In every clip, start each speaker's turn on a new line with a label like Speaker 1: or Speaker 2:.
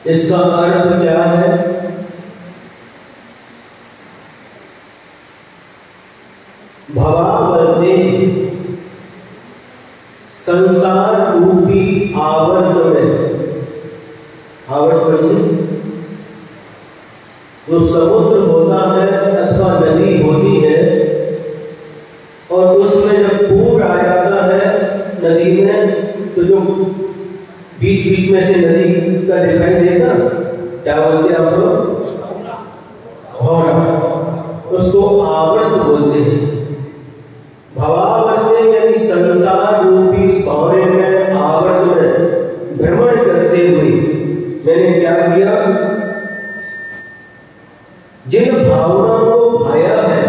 Speaker 1: इसका अर्थ क्या है? भवावर्ते, संसार रूपी आवर्त में, आवर्त में जो समुद्र होता है अथवा नदी होती है और उसमें जब पूर आ जाता है नदी में तो जो बीच बीच में से नदी का दिखाई देगा, क्या बोलते हैं आप लोग? भौरा। उसको आवर्त बोलते हैं। भवावर्ते यानी संसार रूपी इस भौरे में, आवर्त में भ्रमण करते हुए मैंने क्या किया? जिन भावनाओं को भाया है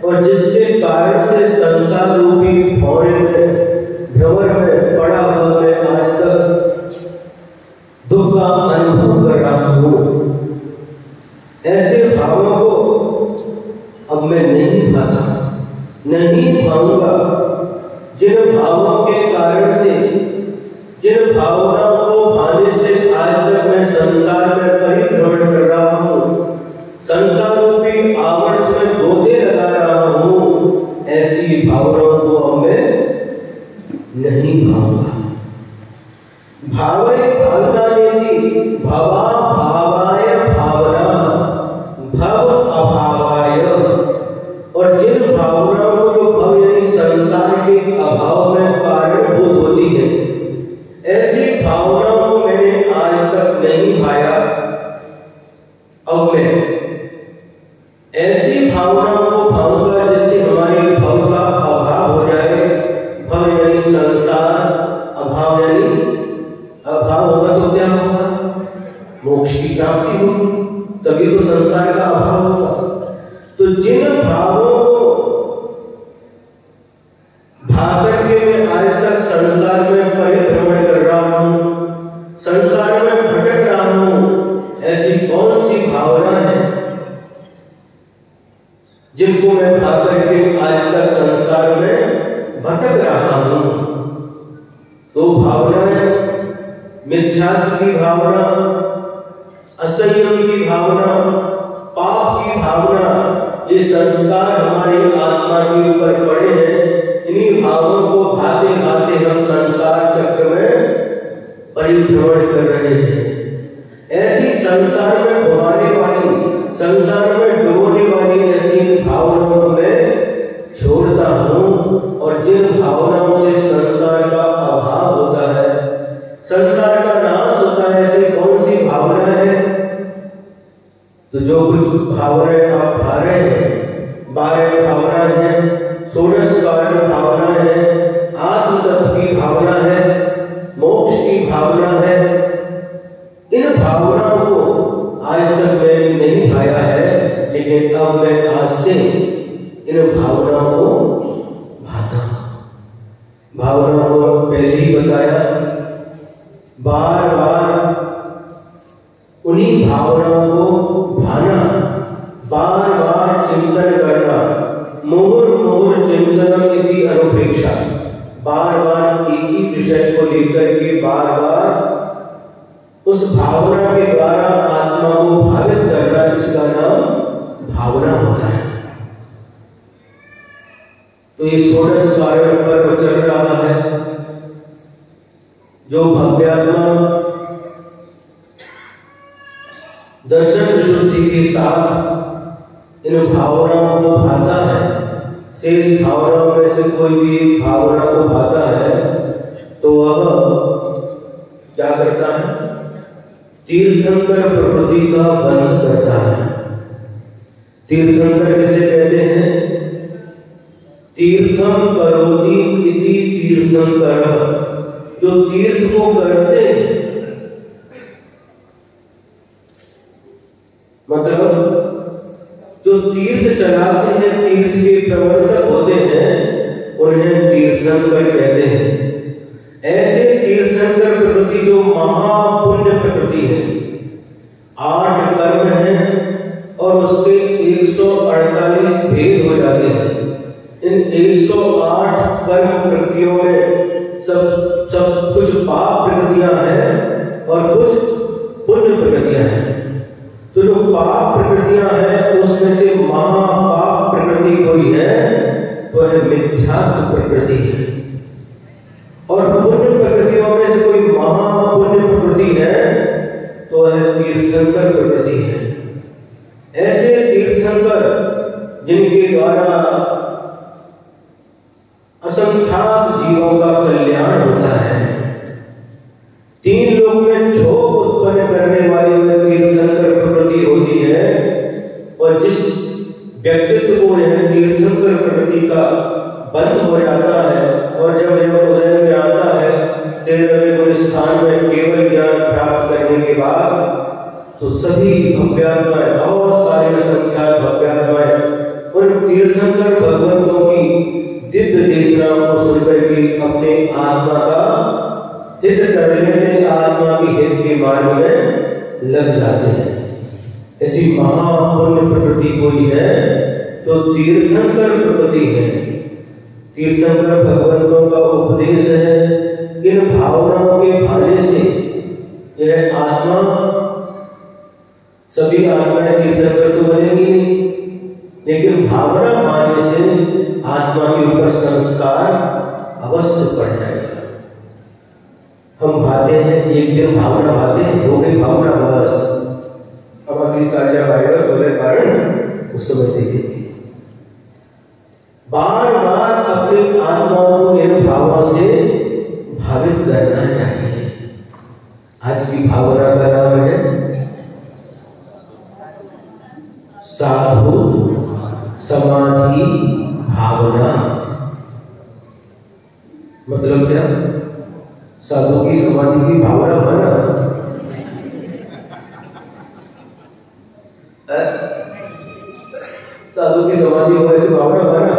Speaker 1: और जिसके कारण से संसार रूपी भौरे में, भ्रमण में पड़ा हुआ मैं आज तक दुख का अनुभव कर रहा हूं, ऐसे भावों को अब मैं नहीं भाता, नहीं भाऊंगा। जिन भावों के कारण से, जिन भावनाओं को भाने से आज तक मैं संसार में परिभ्रमण कर रहा हूं, संसार रूपी आवर्त में गोते लगा रहा हूं, ऐसी भावनाओं को अब मैं नहीं भाऊंगा। भावे भावनानेति भवा भावाय भावना भव अभावाय। और जिन भावनाओं को जो भव यानी संसार के अभाव में कारणभूत होती है, ऐसी भावनाओं को मैंने आज तक नहीं भाया। अब मैं ऐसी भावनाओं को भाऊंगा जिससे हमारी भव का अभाव हो जाए। भव यानी संसार, अभाव यानी अभाव होगा तो क्या होगा? मोक्ष की प्राप्ति होगी, तभी तो संसार का अभाव होगा। तो जिन भावों को भाकर के मैं आज तक संसार में परिभ्रमण कर रहा हूं, संसार में भटक रहा हूं, ऐसी कौन सी भावना है जिनको मैं भाकर के आज तक संसार में भटक रहा हूं? तो भावनाएं मिथ्यात्व की भावना, असंयम की भावना, पाप की भावना, ये संस्कार हमारी आत्मा के ऊपर पड़े हैं। इन्हीं भावों को भाते भाते हम संसार चक्र में परिभ्रमण कर रहे हैं। ऐसी संसार में घुमाने वाली, संसार में डुबोने वाली ऐसी भावनाओं को मैं छोड़ता हूं। और जिन भावनाओं से संसार का अभाव होता है, संसार का नाश होता है, ऐसी कौन सी भावना है? तो जो कुछ भावनाएं आप भा रहे हैं, 12 भावना है, 16 कारण भावना है, आत्म तत्व की भावना है, मोक्ष की भावना है। इन भावनाओं को आज तक मैंने नहीं भाया है, लेकिन अब मैं आज से इन भावनाओं को भाता हूं। भावनाओं को पहले ही बताया, बार बार उन्हीं भावनाओं को भाना, बार बार चिंतन करना, मुहुर्मुहुर् चिंतनम इति अनुप्रेक्षा। बार बार एक ही विषय को लेकर के बार बार उस भावना के द्वारा आत्मा को भावित करना, इसका नाम भावना होता है। तो ये 16 कारण पर चल रहा है। जो भव्यात्मा दर्शन विशुद्धि के साथ इन भावनाओं को भाता है, शेष भावनाओं में से कोई भी भावना को भाता है, तो वह क्या करता है? तीर्थंकर प्रकृति का बंध करता है। तीर्थंकर किसे कहते हैं? तीर्थम करोति इति तीर्थंकर, जो तीर्थ को करते हैं, मतलब जो तीर्थ चलाते हैं, तीर्थ के प्रवर्तक होते हैं, उन्हें तीर्थंकर कहते हैं। ऐसे तीर्थंकर प्रकृति जो महापुण्य प्रकृति है, 8 कर्म हैं और उसके 148 भेद हो जाते हैं। इन 108 कर्म प्रकृतियों में सब कुछ पाप प्रकृतियां हैं और कुछ पुण्य प्रकृतियां हैं। तो जो पाप प्रकृतियां हैं उसमें से महापाप प्रकृति कोई है तो है मिथ्यात्व प्रकृति है, और पुण्य प्रकृतियों में से कोई महापुण्य प्रकृति है तो है तीर्थंकर प्रकृति है। ऐसे तीर्थंकर जिनके द्वारा असंख्यात जीवों का कल्याण होता है, 3 लोक में क्षोभ उत्पन्न करने वाली वह तीर्थंकर प्रकृति होती है। और जिस व्यक्तित्व को यह तीर्थंकर प्रकृति का बंध हो जाता है और जब यह उदय में आता है 13वें गुण स्थान में केवल ज्ञान प्राप्त करने के बाद, तो सभी भव्यात्माएं, बहुत सारी असंख्यात भव्यात्माएं उन तीर्थंकर भगवंतों की दिव्य देशनाओं को सुनकर के अपने आत्मा का हित कर लेते हैं, आत्मा की हित के मार्ग में लग जाते हैं। ऐसी महापुण्य प्रकृति कोई है तो तीर्थंकर प्रकृति है। तीर्थंकर भगवंतों का उपदेश है। इन भावनाओं के भाने से यह आत्मा, सभी आत्माएं तीर्थंकर तो बनेगी नहीं, लेकिन भावना भाने से आत्मा के ऊपर संस्कार अवश्य पड़ जाएगा। हम भाते हैं, एक दिन भावना भाते हैं, हो गई भावना बस। अब अगली साल जब आएगा तो कारण उस समय देखेंगे। बार बार अपनी आत्माओं को इन भावों से भावित करना चाहिए। आज की भावना का नाम है साधु समाधि भावना। मतलब क्या? साधु की समाधि की भावना भावना साधु की समाधि हो ऐसी भावना भावना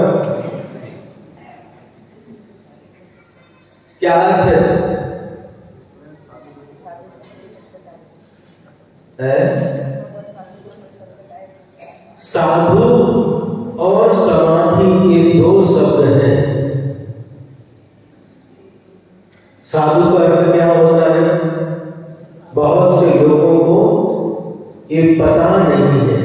Speaker 1: क्या अर्थ है? साधु और समाधि ये दो शब्द हैं। साधु का अर्थ क्या होता है? बहुत से लोगों को ये पता नहीं है।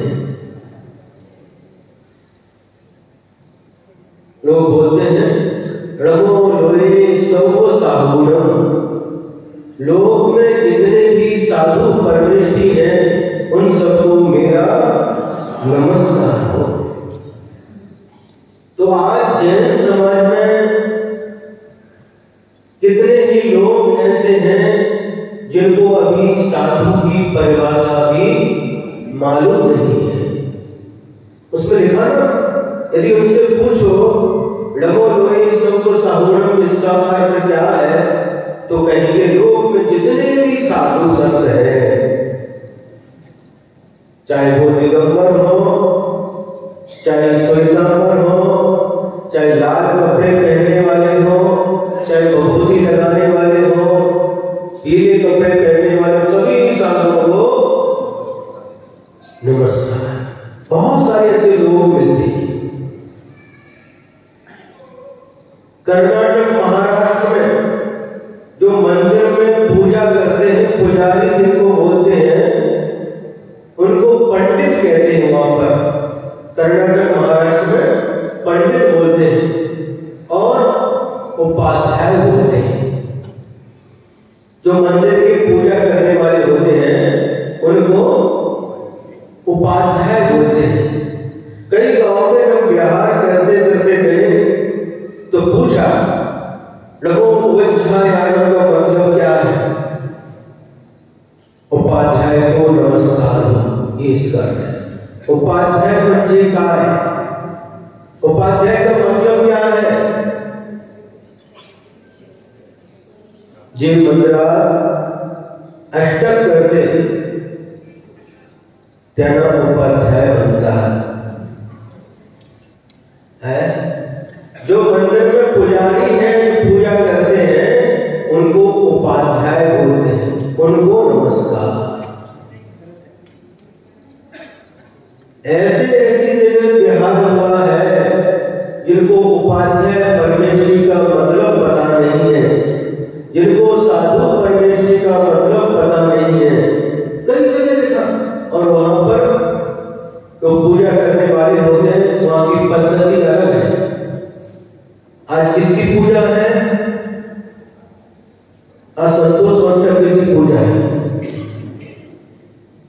Speaker 1: लोग बोलते हैं रमो लोरे सौ साधुनम। लोक में जितने भी साधु परमेष्ठी हैं उन सबको मेरा नमस्कार हो। तो आज जैन समाज में कितने ही लोग ऐसे हैं जिनको अभी साधु की परिभाषा भी मालूम नहीं है। उसमें लिखा ना, यदि उनसे पूछो लमो लोए सबको साधुनम इसका अर्थ क्या है, तो कहेंगे लोग में जितने भी साधु संत हैं, चाहे वो दिगंबर हो, चाहे श्वेतांबर हो, चाहे लाल कपड़े पहनने वाले हो, चाहे विभूति लगाने वाले हो, पीले कपड़े पहनने वाले, सभी साधुओं को नमस्कार। बहुत सारे ऐसे लोग मिलते हैं। कर्नाटक महाराष्ट्र में जो मंदिर में पूजा करते हैं, पुजारी जिनको बोलते हैं, उनको पंडित कहते हैं। वहां पर कर्नाटक महाराष्ट्र में पंडित बोलते हैं और उपाध्याय बोलते हैं। जो मंदिर की पूजा करने वाले होते हैं उनको उपाध्याय बोलते हैं। कई गांव में जब विहार करते करते गए तो पूछा लघु उपचायान का मतलब क्या है? उपाध्याय को नमस्कार, ये इसका अर्थ है। उपाध्याय बच्चे का है। उपाध्याय का मतलब क्या है? जे मंदिरा अष्टक करते त्यांना उपाध्याय म्हणतात है। जो मंदिर में पुजारी हैं, पूजा करते हैं, उनको उपाध्याय बोलते हैं, उनको नमस्कार। ऐसे ऐसी जगह बिहार हुआ है जिनको उपाध्याय परमेश्वरी का मतलब पता नहीं है, जिनको साधु परमेश्वरी का मतलब पता नहीं है। कई जगह देखा, और वहां पर तो पूजा करने वाले होते हैं, वहां की पद्धति अलग है। आज किसकी पूजा है? आज संतोष स्वामी की पूजा है।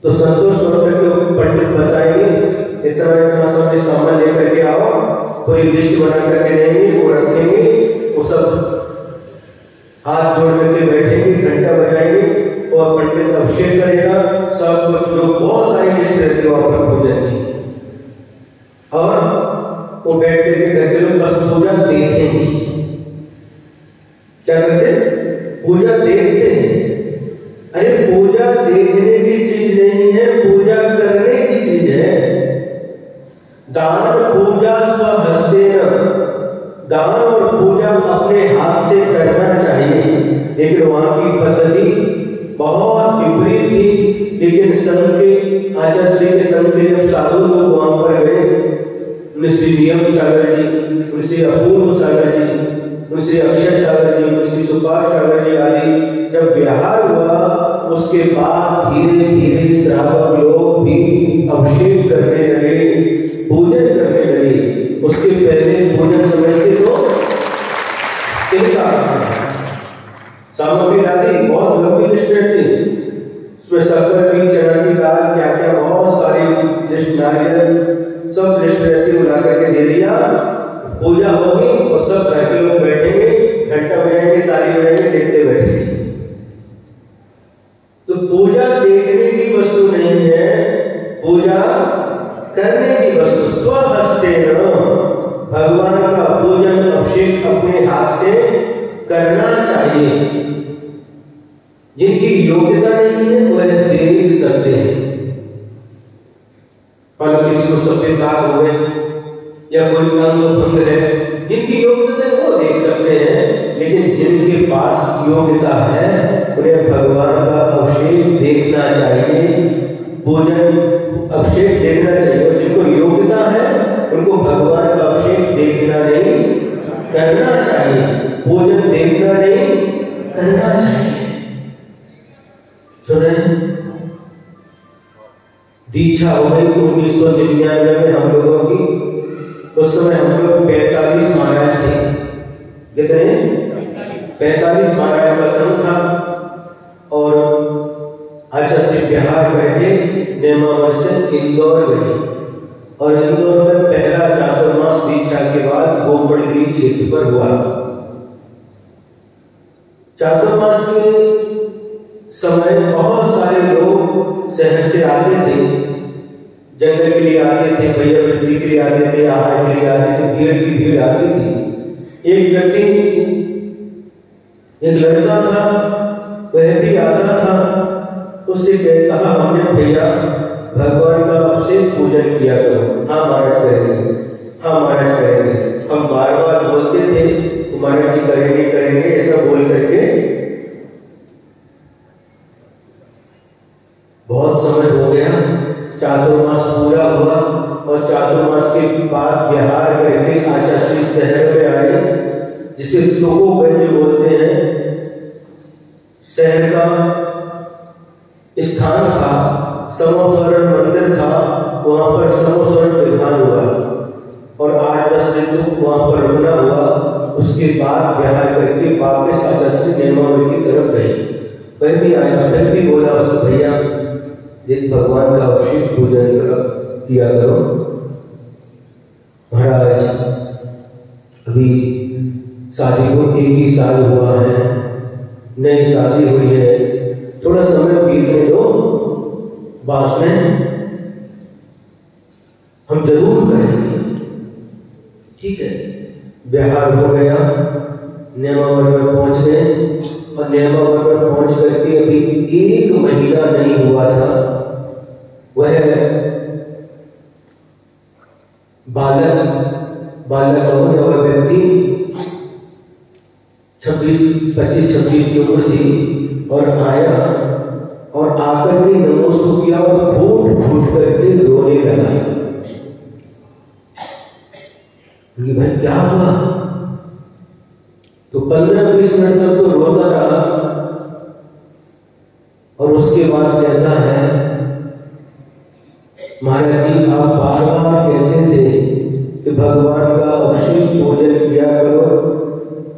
Speaker 1: तो संतोष स्वामी के पंडित बताएंगे इतना इतना समय सामान लेकर के आओ, पूरी लिस्ट बना करके देंगे, वो रखेंगे, वो सब हाथ जोड़ करके बैठेंगे, घंटा बजाएंगे और पंडित अभिषेक करेगा। सब कुछ लोग, बहुत सारी लिस्ट रहती है वहां पर पूजा की, और वो बैठ करके करके लोग बस पूजा देखेंगे। क्या करते हैं? पूजा देखते हैं। अरे पूजा देखने की चीज नहीं है, पूजा करने की चीज है। दान पूजा स्वहस्तेन, दान और पूजा अपने हाथ से करना चाहिए। लेकिन वहां की पद्धति बहुत विपरीत थी। लेकिन संत के आचार्य श्री के संत के जब साधु लोग वहां पर गए, श्री नियम सागर जी, श्री अपूर्व सागर जी, श्री अक्षय सागर जी, श्री सुभाष सागर जी आदि जब विहार हुआ, उसके बाद धीरे धीरे श्रावक लोग भी अभिषेक करने लगे, पूजन करने लगे। उसके पहले पूजन समझते तो इनका सामग्री आदि बहुत उसमें शक्कर की, चना की दाल, क्या क्या बहुत सारी लिस्ट, नारियल, सब लिस्ट रहती उला करके दे दिया। पूजा होगी और सब घर के लोग बैठेंगे, घंटा बजाएंगे, ताली बजाएंगे, देखते बैठेंगे। तो पूजा देखने की वस्तु नहीं है, पूजा करने की वस्तु। स्वहस्तेन भगवान का पूजन अभिषेक अपने हाथ से करना चाहिए। जिनकी योग्यता नहीं है वह देख सकते हैं, पर किसी को सफेद दाग हो गए या कोई अंग भंग है, जिनकी योग्यता है वो देख सकते हैं, लेकिन जिनके पास योग्यता है उन्हें भगवान का अभिषेक देखना चाहिए, पूजन अभिषेक देखना चाहिए। और जिनको योग्यता है उनको भगवान का अभिषेक देखना नहीं, करना चाहिए, पूजन देखना नहीं, करना चाहिए। सुने, दीक्षा हो गई 1999 में हम लोगों की। उस समय हम लोग 45 महाराज थे। कितने? 45 महाराज का संघ था। और अच्छा से बिहार करके नेमावर से इंदौर गए और इंदौर में पहला चातुर्मास दीक्षा के बाद गोवर्धन क्षेत्र पर हुआ। चातुर्मास के समय बहुत सारे लोग शहर से आते थे, जंगल के लिए आते थे, भैया वृत्ति के लिए आते थे, आहार के लिए आते थे, भीड़ की भीड़ आती थी। एक व्यक्ति, एक लड़का था, वह भी आता था। उससे कहा हमने भैया भगवान का अभिषेक पूजन किया करो। हाँ महाराज करेंगे, हाँ महाराज करेंगे। हम बार बार बोलते थे महाराज जी करेंगे करेंगे, ऐसा बोल करके बहुत समय हो गया। चातुर्मास पूरा हुआ और चातुर्मास के बाद बिहार करके आचार्य शहर में आए, जिसे तुकोगंज बोलते हैं। शहर का स्थान था, समोस्वरण मंदिर था, वहां पर समोस्वरण विधान हुआ और 8-10 दिन तक वहां पर रुकना हुआ। उसके बाद बिहार करके वापस आचार्य नेमावर की तरफ गए। वह भी आया, फिर भी बोला उसको भैया जिन भगवान का अभिषेक पूजन किया करो। महाराज अभी शादी को 1 ही साल हुआ है, नई शादी हुई है, थोड़ा समय बीतने दो, बाद में हम जरूर करेंगे। ठीक है, बिहार हो गया, नेमावर में पहुंच गए और नेमावर में पहुंच करके अभी 1 महीना नहीं हुआ था, वह बालक हो या वह व्यक्ति 25-26 की उम्र थी और आया और आकर के नमोस्तु किया और फूट फूट करके रोने लगा कि भाई क्या हुआ। तो 15-20 मिनट तक तो रोता रहा और उसके बाद कहता है महाराज जी आप बार बार कहते थे कि भगवान का अभिषेक पूजन किया करो,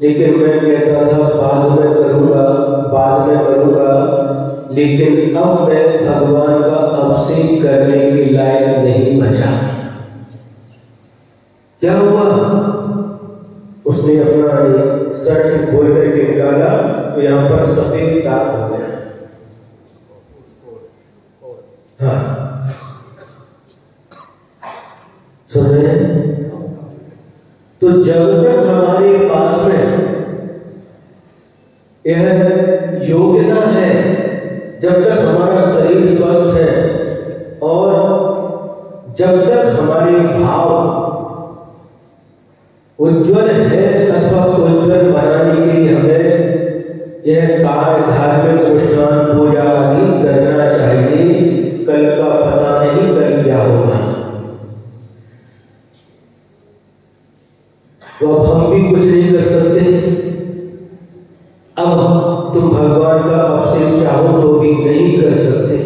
Speaker 1: लेकिन मैं कहता था बाद में करूंगा, बाद में करूंगा, लेकिन अब मैं भगवान का अभिषेक करने के लायक नहीं बचा। क्या हुआ? उसने अपना शर्ट खोल करके निकाला तो यहाँ पर सफेद दाग हो गया। हाँ सुन रहे हैं? तो जब तक हमारे पास में यह योग्यता है, जब तक हमारा शरीर स्वस्थ है और जब तक हमारे भाव उज्जवल है अथवा उज्जवल बनाने के लिए हमें यह कार्य धार्मिक अनुष्ठान पूजा आदि करना चाहिए। कल का पता नहीं कल क्या होगा। तो अब हम भी कुछ नहीं कर सकते। अब तुम भगवान का अभिषेक चाहो तो भी नहीं कर सकते।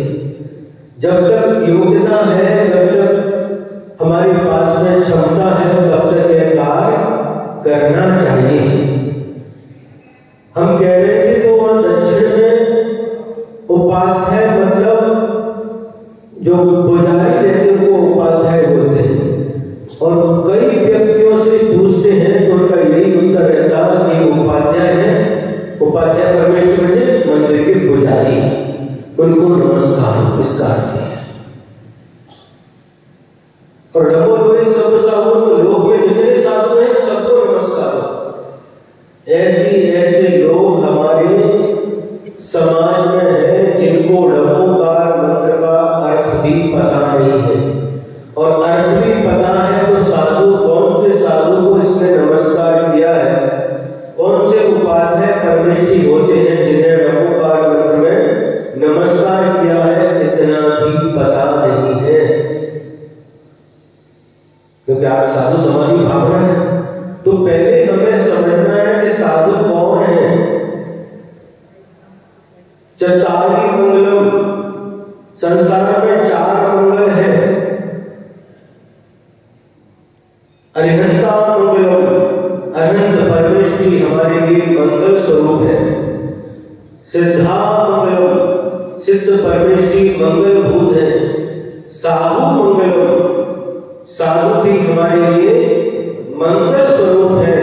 Speaker 1: जब तक योग्यता है, जब तक हमारे पास में क्षमता है, तब तक यह कार्य करना चाहिए। हम कह रहे थे तो वहां दक्षिण में उपाध्याय मतलब जो पुजारी रहते हैं वो उपाध्याय बोलते हैं। और कई व्यक्तियों से पूछते हैं तो उनका यही उत्तर रहता है कि उपाध्याय है। उपाध्याय परमेश्वर जी मंदिर के पुजारी, उनको नमस्कार, इसका अर्थ है। और नमो लोहे सब साधु, तो लोक में जितने साधु हैं सबको नमस्कार। ऐसे लोग हमारे समाज में हैं जिनको नमोकार मंत्र का अर्थ भी पता नहीं है। और अर्थ भी पता है तो साधु, कौन से साधु को इसने नमस्कार किया है, कौन से उपाध्याय परमेष्ठी होते हैं जिन्हें नमोकार मंत्र में नमस्कार किया है, इतना भी पता नहीं है। क्योंकि आज साधु समाधि भावना है, तो पहले हमें समझना है कि साधु कौन है। चतारी मंगलम, संसार में 4 मंगल है। अरिहंता मंगलम, अनंत परमेष्ठी हमारे लिए मंगल स्वरूप है। सिद्धा मंगलम, सिद्ध परमेष्ठी मंगल भूत है। साधु मंगलम, साधु भी हमारे लिए मंगल स्वरूप है।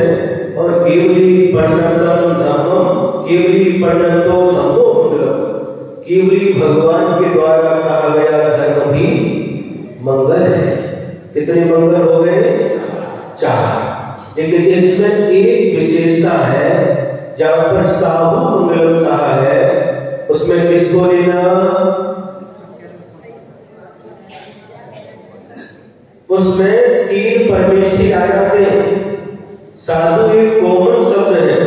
Speaker 1: और केवली पर्णतम धम्मम, केवली पर्णतो धम्मो मंगलम, केवली भगवान के द्वारा कहा गया धर्म भी मंगल है। कितने मंगल हो गए? 4। लेकिन इसमें एक विशेषता है, जहां पर साधु मंगलम कहा है उसमें किसको लेना? उसमें 3 परमेष्ठी आ जाते हैं। साधु एक कॉमन शब्द है।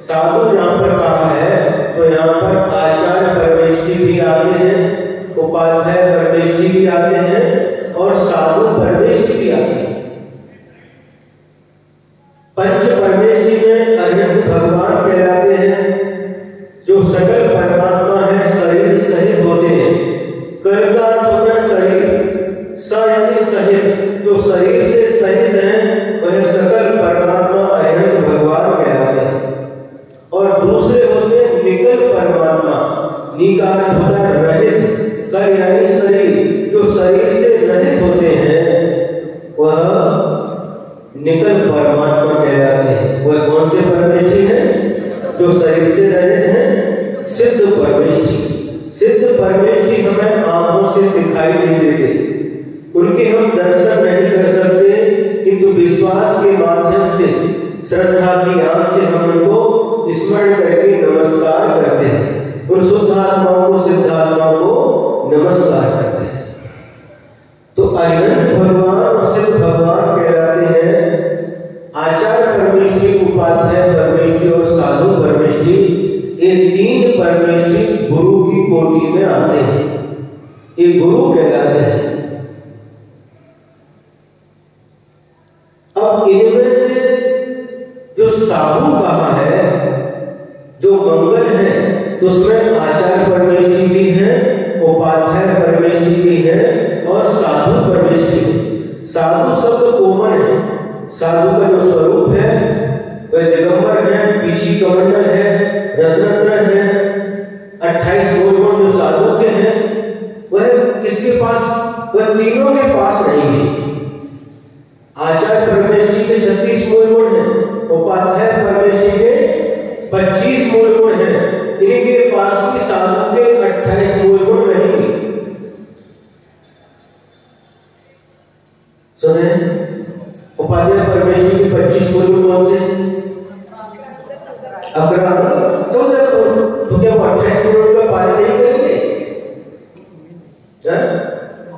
Speaker 1: साधु यहां पर कहा है तो यहां पर आचार्य परमेष्ठी भी आते हैं, उपाध्याय परमेष्ठी भी आते हैं और साधु परमेष्ठी भी आते हैं। पंच परमेष्ठी में अरिहंत भगवान कहलाते हैं, जो सकल परमात्मा है, शरीर सहित होते हैं। कल का अर्थ होता है शरीर, स यानी सहित, जो शरीर से सहित है वह सकल परमात्मा अरिहंत भगवान कहलाते हैं। और दूसरे होते हैं निकल परमात्मा, नी का अर्थ होता है रहित, कर यानी शरीर, जो शरीर से रहित होते हैं वह निकल परमात्मा कहलाते हैं। वह कौन से परमेष्ठी हैं? जो शरीर से रहित हैं। सिद्ध परमेष्ठी, सिद्ध परमेष्ठी हमें आंखों से दिखाई नहीं देते, उनके हम दर्शन नहीं कर सकते, किंतु विश्वास के माध्यम से, श्रद्धा की आंख से हम उनको स्मरण करके नमस्कार करते हैं। उन शुद्ध आत्माओं को, सिद्ध आत्माओं को नमस्कार करते हैं। तो अरिहंत भगवान और सिद्ध भगवान कहलाते हैं। आचार्य परमेष्ठी, उपाध्याय परमेष्ठी और साधु परमेष्ठी, ये 3 परमेष्ठी गुरु की कोटि में आते हैं, ये गुरु कहलाते हैं। अब इनमें से जो साधु कहा है, जो मंगल है, तो उसमें आचार्य परमेष्ठी भी है, उपाध्याय परमेष्ठी भी है और साधु परमेष्ठी है। साधु शब्द कोमल है। साधु का जो स्वरूप है वह दिगंबर है, पीछी कमंडल है, रत्नत्र है। 28 मूल जो साधु के हैं वह किसके पास? वह तीनों के पास नहीं है। आचार्य परमेष्ठी के 36 मूल गुण हैं, उपाध्याय परमेष्ठी के 25 मूल गुण हैं। इनके पास भी साधु के 28 मूल गुण रहेंगे। सुने, उपाध्याय परमेष्ठी के 25 मूल गुण कौन से? 14 तो क्या वो 28 मूल का पालन नहीं करेंगे?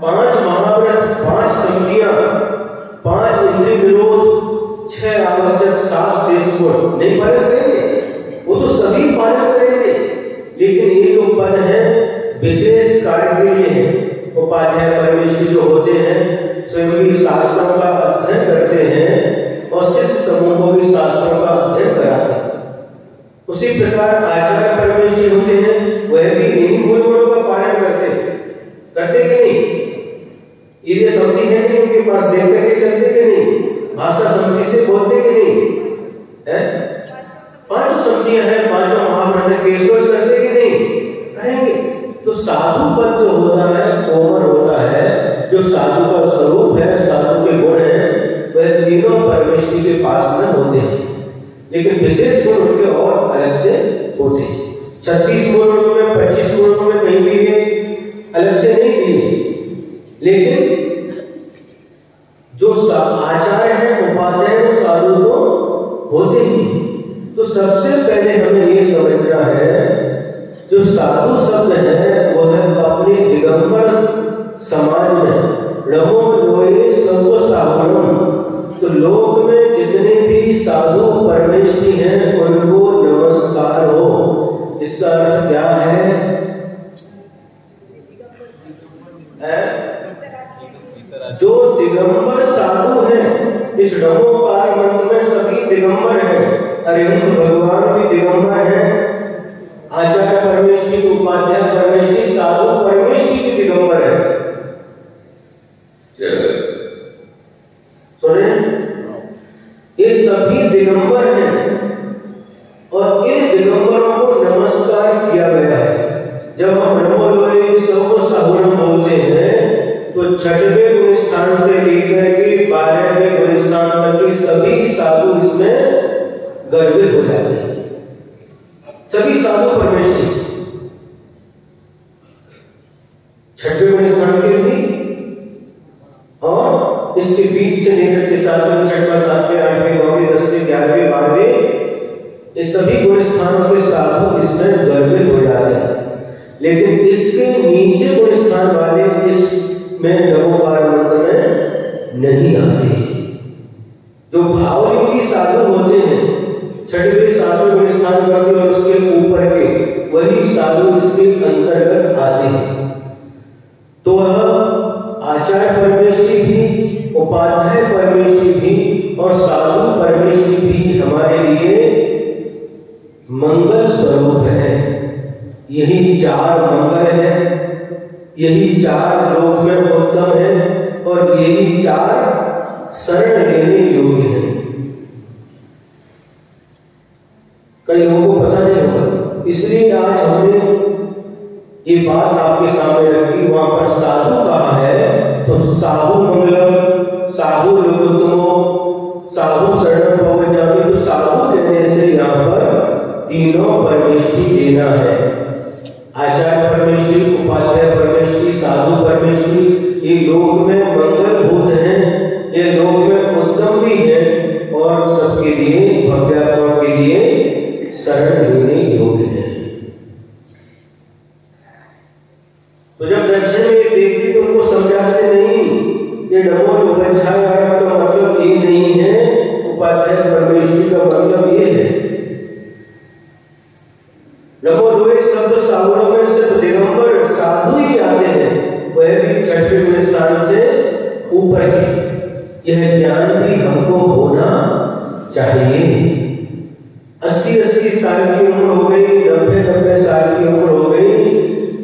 Speaker 1: 5 महाव्रत, 5 संधियां, 5 इंद्रिय विरोध, 6 आवश्यक, 7 शेष गुण नहीं पालन करेंगे? वो तो सभी पालन करेंगे, लेकिन ये जो पद है विशेष कार्य के लिए है। उपाध्याय परमेष्ठी जो होते हैं स्वयं भी शास्त्रों का अध्ययन करते हैं और शिष्य समूह को भी शास्त्रों का अध्ययन कराते हैं। उसी प्रकार आचार्य परमेष्ठी होते हैं, वह भी इन्हीं मूल गुणों का पालन करते कि नहीं? ये समझी है कि उनके पास देख करके चलते कि नहीं? भाषा समझी से बोलते कि नहीं? है 5 समझियां हैं, 5 महाव्रत केशवश करते कि नहीं? करेंगे। तो साधु पद जो होता है कोमल होता है। जो साधु का स्वरूप है, साधु के गुण है, वह तीनों परमेष्टि के पास में होते हैं, लेकिन विशेष गुण उनके और अलग से होते हैं। 36 गुण उनमें, 25 गुण उनमें कहीं भी अलग से नहीं दिए, लेकिन जो आचार्य हैं, उपाध्याय, वो साधु तो होते ही। तो सबसे पहले हमें ये समझना है, जो साधु शब्द है वह अपने दिगंबर समाज में रमो लोए सर्व साधुरम, तो लोक में जितने भी साधु परमेष्टि हैं उनको नमस्कार हो। इसका अर्थ क्या है? जो दिगंबर साधु हैं, इस नमोकार मंत्र में सभी दिगंबर हैं। अरिहंत भगवान भी दिगंबर हैं, आचार्य परमेष्टि, उपाध्याय परमेष्टि, साधु परमेष्टि भी दिगंबर है। सुने, ये सभी दिगंबर हैं और इन दिगंबरों को नमस्कार किया गया है। जब हम नमो लोए सर्व साधुरम बोलते हैं तो 6वें गुण स्थान से लेकर के 12वें गुण स्थान तक के सभी साधु इसमें गर्वित हो जाते हैं। सभी साधु परमेष्टि 6वें गुण स्थान के भी, और इसके बीच से लेकर के 7वें, 6वें, 7वें, 8वें, 9वें, 10वें, 11वें, 12वें, ये सभी गुण स्थानों के साधु इसमें गर्वित हो जाते हैं। लेकिन इसके नीचे गुण स्थान वाले इसमें नमोकार मंत्र में नहीं आते। जो भावलिंगी साधु होते हैं, 6वें, 7वें गुण स्थान करके और उसके ऊपर के, वही साधु इसके अंतर्गत आते हैं। तो वह आचार्य परमेष्टि भी, उपाध्याय परमेष्टि भी और साधु परमेष्टि भी हमारे लिए मंगल स्वरूप है। यही 4 मंगल है, यही 4 लोक में उत्तम है और यही 4 शरण लेने योग्य है। कई लोगों को पता नहीं होगा, इसलिए आज हमने ये बात आपके सामने रखी। वहां पर साधु कहा है तो साधु मंगलम, साधु लोकोत्तमो, साधु शरणम पवजामि, तो साधु कहने से यहाँ पर तीनों परमेष्टि लेना है। आचार्य परमेष्टि, उपाध्याय परमेष्टि, साधु परमेष्टि, ये लोक में मंगलभूत हैं, ये लोक में उत्तम भी हैं और सबके लिए, भव्यात्माओं के लिए शरण लेने योग्य है। तो जब दक्षिण में देखते तो उनको समझाते नहीं, ये नमो लोकाचार्य का मतलब ये नहीं है, उपाध्याय परमेष्टि का मतलब ये है। नमो लोए शब्द साधुओं में सिर्फ दिगंबर साधु ही आते हैं, वह भी 6वें गुण स्थान से ऊपर की। यह ज्ञान भी हमको होना चाहिए। 80-80 साल की उम्र हो गई, 90-90 साल की उम्र हो गई,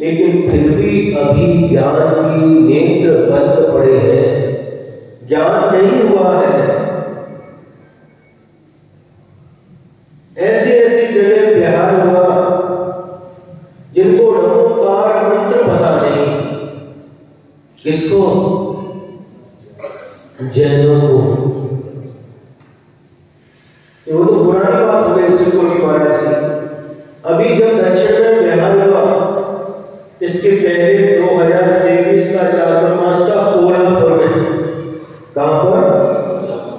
Speaker 1: लेकिन फिर भी अभी ज्ञान की नेत्र बंद पड़े हैं, ज्ञान नहीं हुआ है। ऐसे ऐसी जगह बिहार हुआ जिनको नमोकार मंत्र पता नहीं। किसको? जैनों को। वो तो पुरानी बात हो गई शिवकोटि महाराज की। अभी जब दक्षिण में बिहार हुआ, इसके पहले 2023 का चातुर्मास का कोल्हापुर में। कहां पर?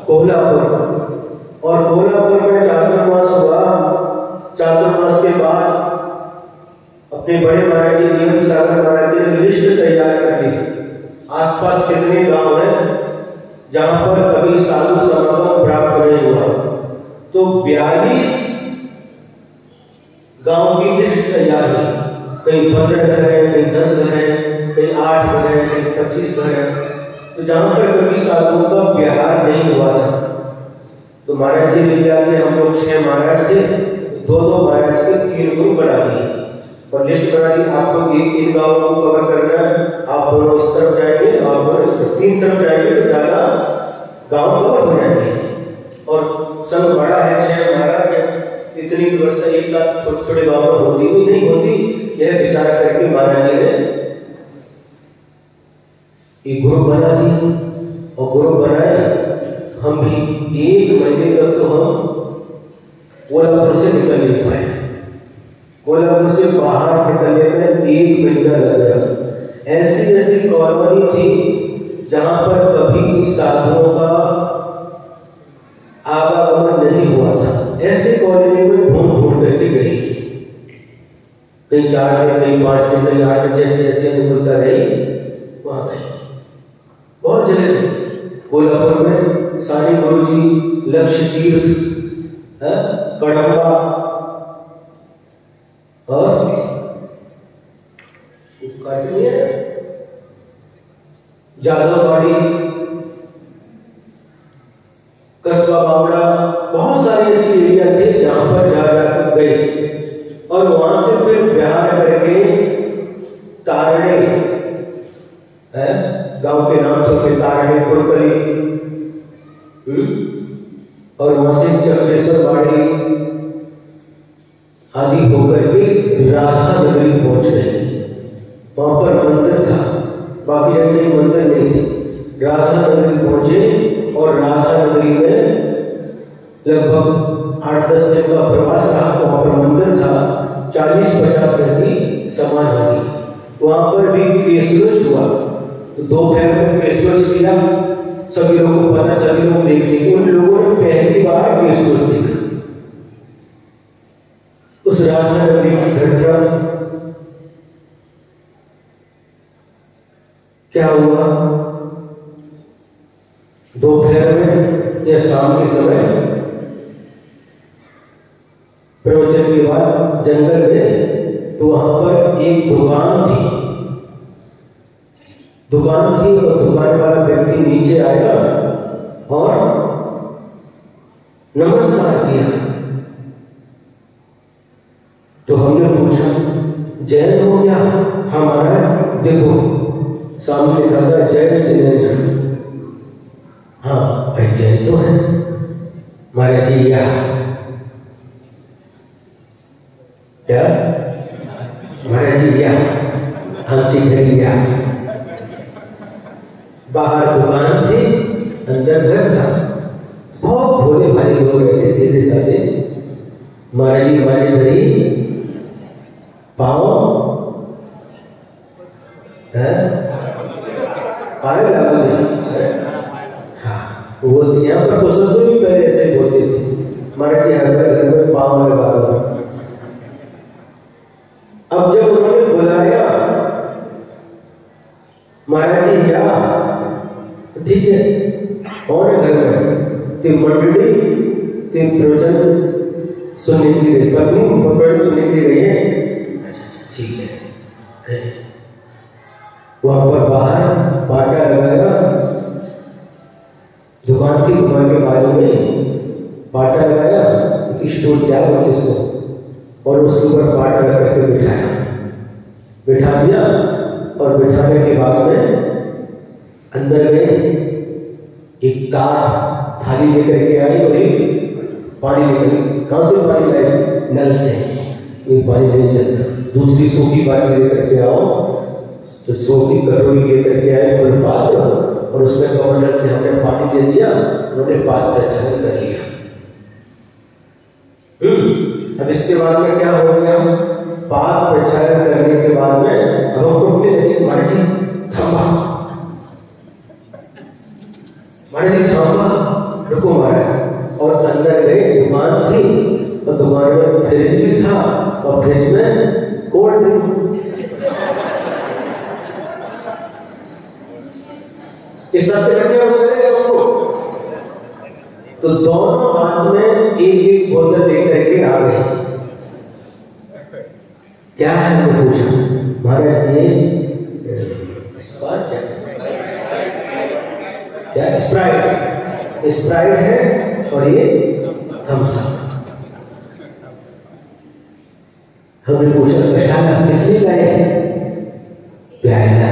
Speaker 1: कोल्हापुर। और कोल्हापुर में चातुर्मास हुआ। चातुर्मास के बाद अपने बड़े महाराज जी, नियम सागर महाराज जी ने लिस्ट तैयार कर ली, आसपास कितने गांव हैं जहां पर कभी साधु समागम प्राप्त नहीं हुआ। तो 42 गांव की लिस्ट तैयार की। कहीं 15 घर है, कहीं 10 घर है, कहीं 8 घर है, कहीं 25 घर है। तो जहां पर कभी साधुओं का विहार नहीं हुआ था, तो महाराज जी ने क्या किया, हम लोग 6 महाराज थे, 2-2 महाराज के 3 ग्रुप बना दिए और लिस्ट बना दी। आपको इन गांवों को कवर करना है, आप दोनों इस तरफ जाएंगे, आप दोनों इस तरफ, 3 तरफ जाएंगे तो ज्यादा गांव कवर हो जाएंगे। और संघ बड़ा है, 6 महाराज है, इतनी व्यवस्था एक साथ छोटे छोटे गांव में होती भी नहीं होती, यह विचार करके महाराज जी ने ये ग्रुप बना दी और ग्रुप बनाए। हम भी 1 महीने तक तो हम कोल्हापुर से निकल नहीं पाए। कोल्हापुर से बाहर निकलने में 1 महीना लग गया। ऐसी ऐसी कॉलोनी थी जहां पर कभी साधुओं का आवागमन नहीं हुआ था। ऐसे कॉलोनी में ढूंढ ढूंढ करके गई, कहीं 4 दिन, कहीं 5 दिन, कहीं 8 दिन, जैसे जैसे मिलता रही वहां गई। बहुत जगह थे कोल्हापुर में। साईं गुरु जी, लक्ष्य तीर्थ, कड़म्बा और जादववाड़ी, कस्बा बावड़ा, बहुत सारे ऐसे एरिया थे जहां पर जा गए। और वहां से फिर बिहार करके तारणे, गांव के नाम थे तारणे, कुरकली, और वहां से चक्रेश्वर बाड़ी आदि होकर के राधा नगरी पहुंच गए। वहां पर मंदिर था, बाकी जगह मंदिर नहीं थे। राधा नगरी पहुंचे और राधा नगरी में लगभग 8-10 दिन का प्रवास रहा। वहां पर मंदिर था, 40-50 घर की समाज होगी। वहां पर भी केसरोच हुआ, तो दोपहर में केसरोच किया। सभी लोगों को पता, सभी लोग देखने, उन लोगों ने पहली बार केसरोच देखा। उस राधा नगरी की घटना क्या हुआ, दोपहर में या शाम के समय प्रवचन के बाद जंगल गए, तो वहां पर एक दुकान थी और दुकान वाला व्यक्ति नीचे आया और नमस्कार किया। तो हमने पूछा, जैन हो क्या? हमारा देखो सामने लिखा था जय जिनेन्द्र। हाँ भाई जैन तो है। महाराज जी या क्या? महाराज जी या हम चिखलिया। बाहर दुकान थी, अंदर घर था। बहुत भोले भाले लोग रहते, सीधे साधे। महाराज जी बाजे धरी, पाओ पाए लागू नहीं। हाँ वो यहाँ पर कुछ भी पहले ऐसे बोलते थे, महाराज जी हर घर में पाँव लगा दो। अब जब उन्होंने बुलाया महाराज जी क्या, तो ठीक है, कौन है घर में? तीन मंडली, तीन प्रवचन सुनने के लिए, पत्नी प्रवचन सुनने के लिए गई है। ठीक है, गए। वहां पर बाहर पाटा लगाया, दुकान थी, दुकान के बाजू में पाटा लगाया, स्टूल क्या बोलते उसको, और उसके ऊपर पाटा रख करके बिठा दिया। और बिठाने के बाद में अंदर गए, एक ताट थाली लेकर के आए और एक पानी लेकर। कहाँ से पानी लाए? नल से। ये पानी नहीं चलता, दूसरी सूखी बाल्टी लेकर के आओ। तो सूखी कटोरी लेकर के आए, फुल पात्र, और उसमें कमंडल से हमने पानी दे दिया। उन्होंने पात्र प्रक्षालन कर लिया। अब इसके बाद में क्या हो गया? पात्र प्रक्षालन करने के बाद में अब हम उठने लगे। महाराज जी थमा, महाराज जी थमा, रुको महाराज। और अंदर गए, दुकान थी और दुकान में फ्रिज भी था, और फ्रिज में कोल्ड ड्रिंक। इस सब से क्या बोलेंगे हमको? तो दोनों हाथ में एक एक बोतल लेकर के आ गए। क्या है? हमने पूछा। महाराज ये क्या? स्प्राइट है और ये थम्स अप। हमने पूछा कशाला किसने लाए? प्याला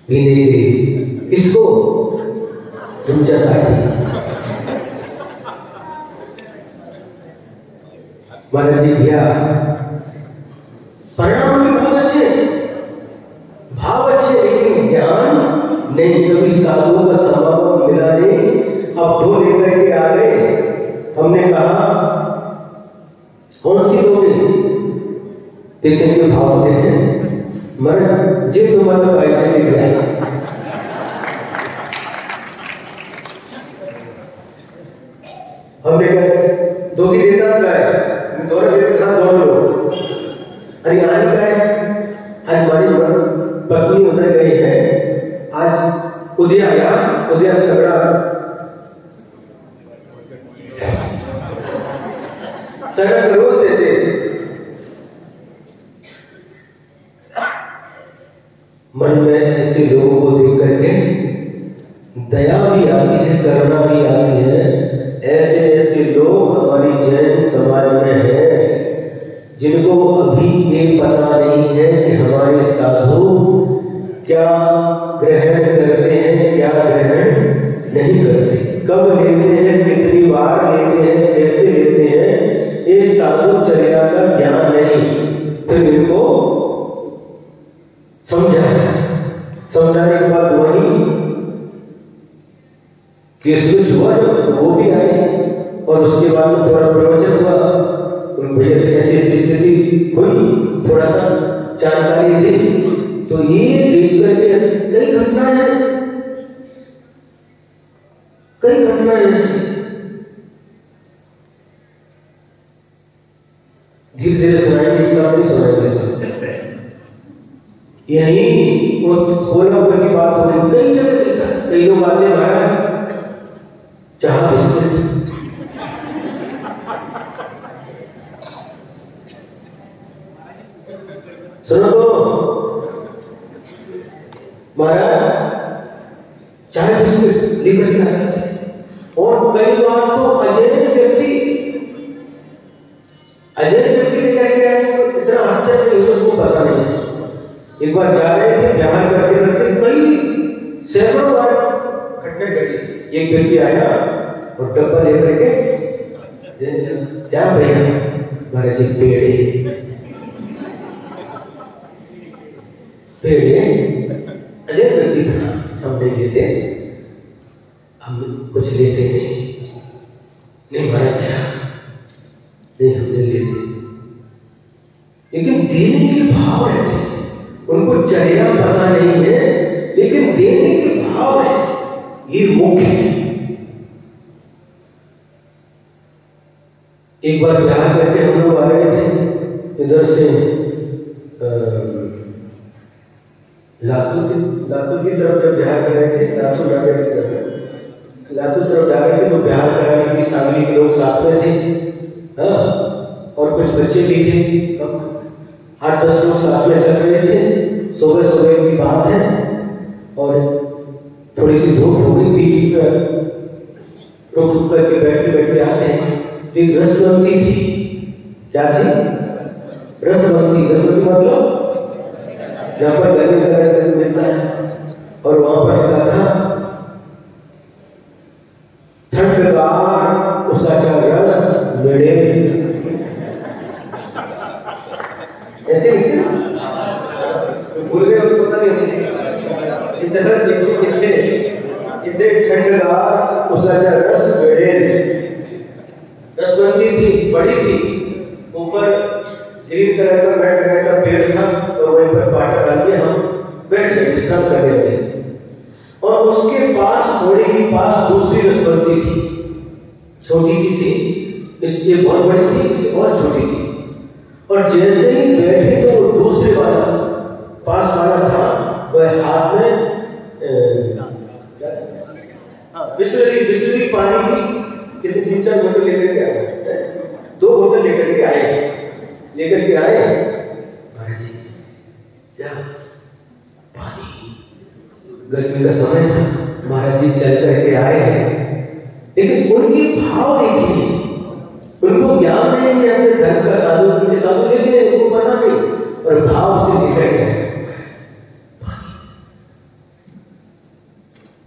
Speaker 1: पीने के लिए। किसको? तुमच्या साठी। महाराज जी भैया परिणाम भी बहुत अच्छे। लेकिन के भाव देखें मन जे तुम्हारा बैठे दिख गया। हमने कहा दो की देता का है, दोनों देते था दोनों लोग। अरे आने का है, आज हमारी पत्नी उधर गई है, आज उदय आया, उदय सगड़ा सड़क रोक देते। मन में ऐसे लोगों को देख करके दया भी आती है, करुणा भी आती है। ऐसे ऐसे लोग हमारी जैन समाज में हैं जिनको अभी ये पता नहीं है कि हमारे साधु क्या ग्रहण करते हैं, क्या ग्रहण नहीं करते, कब लेते हैं, कितनी बार लेते हैं, कैसे लेते हैं, ये साधुचर्या का ज्ञान नहीं। फिर इनको समझाने के बाद वही केस हुआ, जब वो भी आए और उसके बाद में थोड़ा प्रवचन हुआ, भैया ऐसी ऐसी स्थिति हुई, थोड़ा सा जानकारी दी। तो ये देख करके ऐसी कई घटनाएं हैं, कई घटनाएं ऐसी धीरे धीरे सुनाएंगे, एक साथ नहीं सुनाएंगे सब। यही वो गोरखपुर की बात हो गई, कई जगह लिखा, कई लोग आते हैं महाराज चाह बिस्किट, सुनो तो महाराज चाय बिस्किट लेकर के आ जाते हैं। और कई बार तो अजय व्यक्ति लेकर के आए, इतना आश्चर्य नहीं, उसको पता नहीं है। एक बार जा रहे थे, बिहार करते करते कई सैकड़ों बार घटना घटी। एक व्यक्ति आया और डब्बा लेकर के, क्या भैया, महाराज जी पेड़े अजय व्यक्ति था, हम नहीं लेते, हम कुछ लेते नहीं महाराज क्या नहीं, हम नहीं लेते। लेकिन देने के भाव रहते हैं, उनको चर्या पता नहीं है, लेकिन देने के भाव है, ये मुख्य है। एक बार बिहार करके हम लोग आ रहे थे इधर से लातूर की तरफ, जब बिहार कर रहे थे, लातूर तरफ जा रहे थे, तो बिहार कराने की सांगली के लोग साथ में थे, हाँ, और कुछ बच्चे भी थे, 8-10 लोग साथ में चल रहे थे। सुबह सुबह की बात है और थोड़ी सी धूप हो गई, बीच में रुक करके बैठते आते हैं। एक रसवंती थी, क्या थी? रसवंती मतलब जहाँ पर गर्मी का रंग मिलता है, और वहां पर लिखा था ठंडगार उसाचा रस मिले, ऐसे लिखे, भूल गए, उसको पता नहीं। इतने ठंडगार उसाचा रस मिले, रसवंती थी, बड़ी थी, ऊपर ग्रीन कलर का बैठ लगाए का पेड़ था, और वहीं पर पाटा डाल दिया, हम बैठ गए, विश्राम करने लगे। और उसके पास थोड़ी ही पास दूसरी रसवंती थी, छोटी सी थी, इससे बहुत बड़ी थी, इससे बहुत छोटी थी। और जैसे ही बैठे तो वो दूसरे वाला पास वाला था, वह हाथ में बिस्लरी पानी की कितनी 3-4 बोतल लेकर के आए, 2 बोतल लेकर के आए महाराज जी, क्या पानी, गर्मी का समय था, महाराज जी चल करके आए हैं। लेकिन उनके भाव देखिए, उनको ज्ञान नहीं है अपने धर्म का, साधु लेते हैं, उनको पता नहीं, और भाव से लेकर के आए,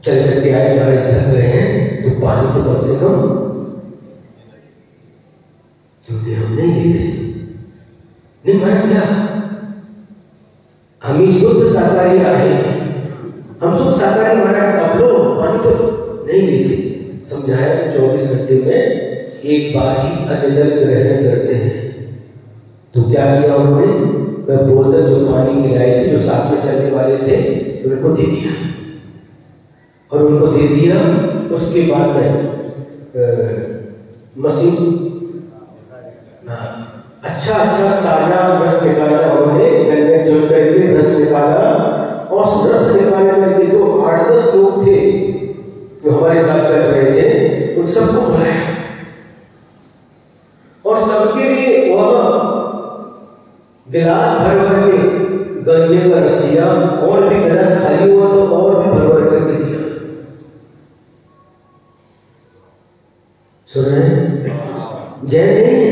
Speaker 1: चल करके आए, महाराज थक रहे हैं, तो पानी तो कम से कम, क्योंकि हम नहीं लेते नहीं महाराज, क्या हम ही शुद्ध शाकाहारी आए, हम शुद्ध शाकाहारी महाराज, आप लोग पानी तो नहीं लेते। समझाया 24 घंटे में एक बार ही अन्न जल ग्रहण करते हैं। तो क्या किया उन्होंने, वह बोतल जो पानी की लाई थी, जो साथ में चलने वाले थे, उनको दे दिया। और उनको दे दिया, उसके बाद में मशीन अच्छा ताजा रस निकाला, उन्होंने गन्ने चुन करके रस निकाला, और उस रस निकाल करके जो 8-10 लोग थे जो हमारे साथ चल रहे थे, उन सबको बुलाया और सबके लिए वह गिलास भर भर के गन्ने का रस दिया, और भी गिलास खाली हुआ तो और भी भर भर करके दिया। सुन रहे हैं? जय नहीं है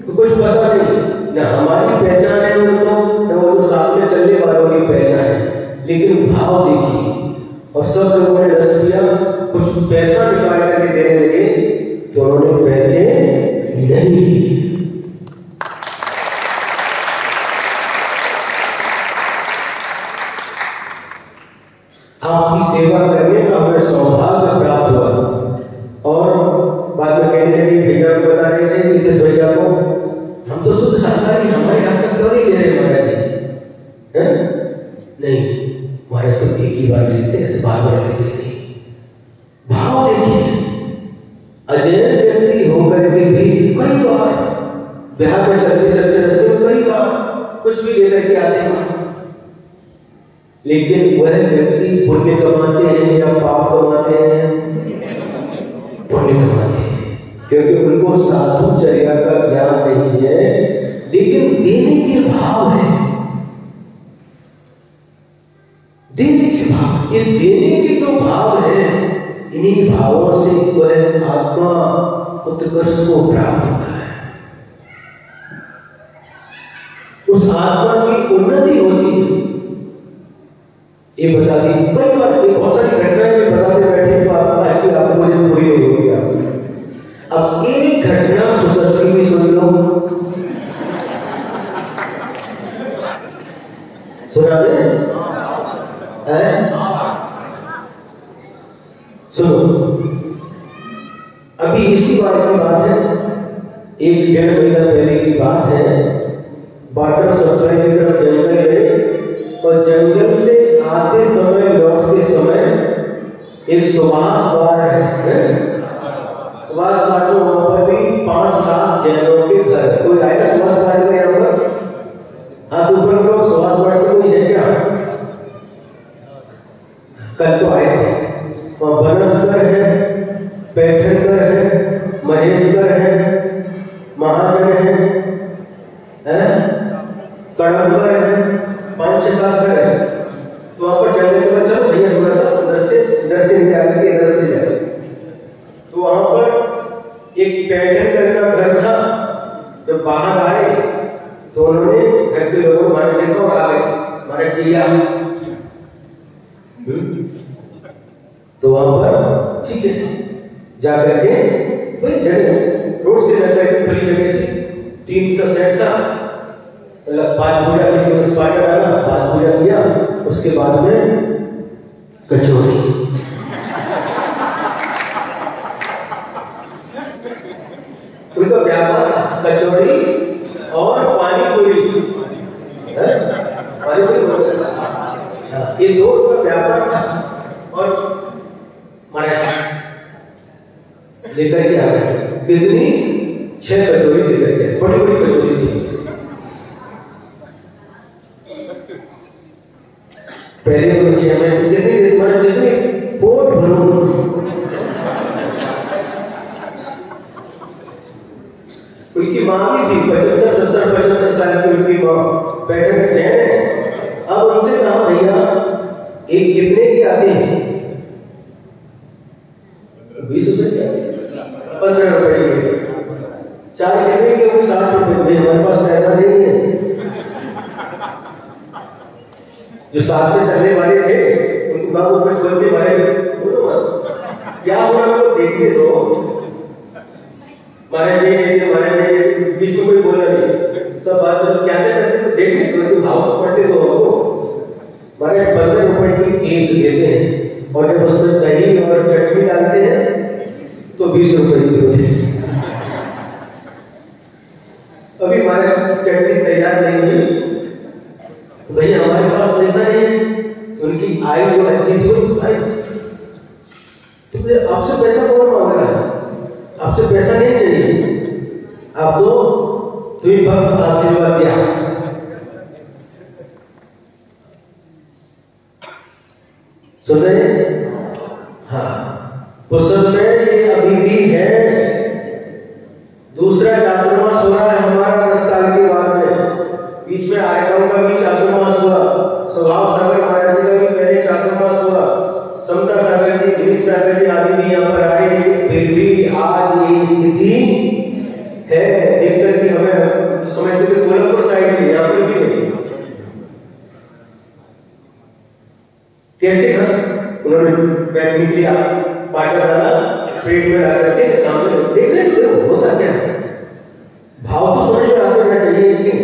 Speaker 1: तो कुछ पता नहीं, न हमारी पहचान है उनको, न वो जो सामने चलने वालों की पहचान है, लेकिन भाव देखिए। और सब लोगों ने रस दिया, कुछ पैसा निकाल करके देने लगे तो उन्होंने पैसे नहीं दिए। आपकी सेवा करने का हमें सौभाग्य प्राप्त हुआ। और बाद में कहने लगे, भैया को बता रहे थे कि जिस भैया को हम तो शुद्ध शाकाहारी, हमारे हाथ तक क्यों नहीं ले रहे महाराज जी? नहीं महाराज, तो एक ही बार लेते, ऐसे बार बार लेते नहीं। भाव देखिए, अजय व्यक्ति होकर के भी कई बार बिहार में चलते चलते रस्ते में कई बार कुछ भी लेकर के आते हैं, लेकिन वह व्यक्ति पुण्य कमाते हैं या पाप कमाते हैं? पुण्य कमाते हैं, क्योंकि उनको साधुचर्या का ज्ञान नहीं है, लेकिन देने के भाव है। देने के भाव, ये देने के जो भाव है, इन्हीं भावों से वह आत्मा उत्कर्ष को प्राप्त होता है, उस आत्मा की उन्नति होती है। ये बता दी कई बार, बहुत सारी घटनाएं में बताते बैठे तो आपको आज की आपको मुझे पूरी नहीं होगी। अब एक घटना मुसलमान की सुन लो, सुना दे? सुनो, अभी इसी बात की बात है, 1-1.5 महीना पहले की बात है। वाटर सप्लाई की तरफ जंगल गए, और जंगल से आते समय लौटते समय एक सुभाष वार्ड है, सुभाष वार्ड में वहां पर भी 5-7 जैनों के घर। कोई आएगा सुभाष वार्ड में यहाँ पर? हाथ ऊपर करो, सुभाष वार्ड से कोई है क्या? कल तो आए थे। वहां बनसकर है, पैठनकर है, महेशकर है, महाजन है, कड़मकर है, 5-6 घर है। तो वहां पर जंगल के बाद चलो भैया थोड़ा सा इधर से नहीं जाकर के इधर से जाए। तो वहां पर एक पैठनकर का घर था। जब बाहर आए तो उन्होंने घर के लोगों मारे देखा और आ गए, मारे चिड़िया। तो वहां पर ठीक है जाकर के वही जगह रोड से जाकर के खुली जगह थी, 3 का सेट था। पाठ पूजा की, पाठ डाला, पाठ पूजा किया, उसके बाद में कचौड़ी। उनका व्यापार कचौड़ी और पानी पूरी, पानी पूरी, ये 2 का व्यापार था। और महाराज लेकर के आ गए, कितनी? 6 कचौड़ी लेकर के, बड़ी बड़ी कचौड़ी थी। पहले वो 6 में से जितनी तुम्हारा जितनी पोट भरो, उनकी माँ भी थी 75 साल की, उनकी माँ पैठन जैन है। अब उनसे कहा भैया एक कितने के आते हैं? 20 रुपए के, 15 रुपए के, 4 कितने के? 60 रुपए। हमारे पास पैसा नहीं है। जो साथ में चलने वाले थे उनको कहा वो कुछ बोलने वाले, बोलो मत, क्या हो रहा है देखने दो। मारे नहीं, बीच में कोई बोला नहीं, सब बात जब क्या करते तो देखने दो, भाव तो पढ़ते दो हमको। मारे 15 रुपए की एक देते हैं, और जब उसमें दही और चटनी डालते हैं तो 20 रुपए की होती है। अभी हमारे चटनी तैयार नहीं हुई, फजीत हुई, भाई तुमने आपसे पैसा कौन मांग रहा है, आपसे पैसा नहीं चाहिए, आप तो तुम्हें भक्त आशीर्वाद दिया। सुन रहे हैं? हाँ, पुस्तक में ये अभी भी है। दूसरा चातुर्मास हो रहा है हमारा 10 साल के बाद में, बीच में आर्यकों का भी चातुर्मास हुआ, स्वभाव सागर महाराज जी का भी पहले चातुर्मास हुआ, समता सागर जी, गिरीश सागर जी आदि भी यहाँ पर आए, लेकिन फिर भी आज ये स्थिति है। देख करके हमें समझते थे कोल्हापुर साइड में, यहाँ पर भी नहीं। कैसे था? उन्होंने बैग में लिया, पाटा डाला, पेट में डाल करके सामने देख रहे थे होता क्या है। भाव तो समझ में आते रहना चाहिए इनके।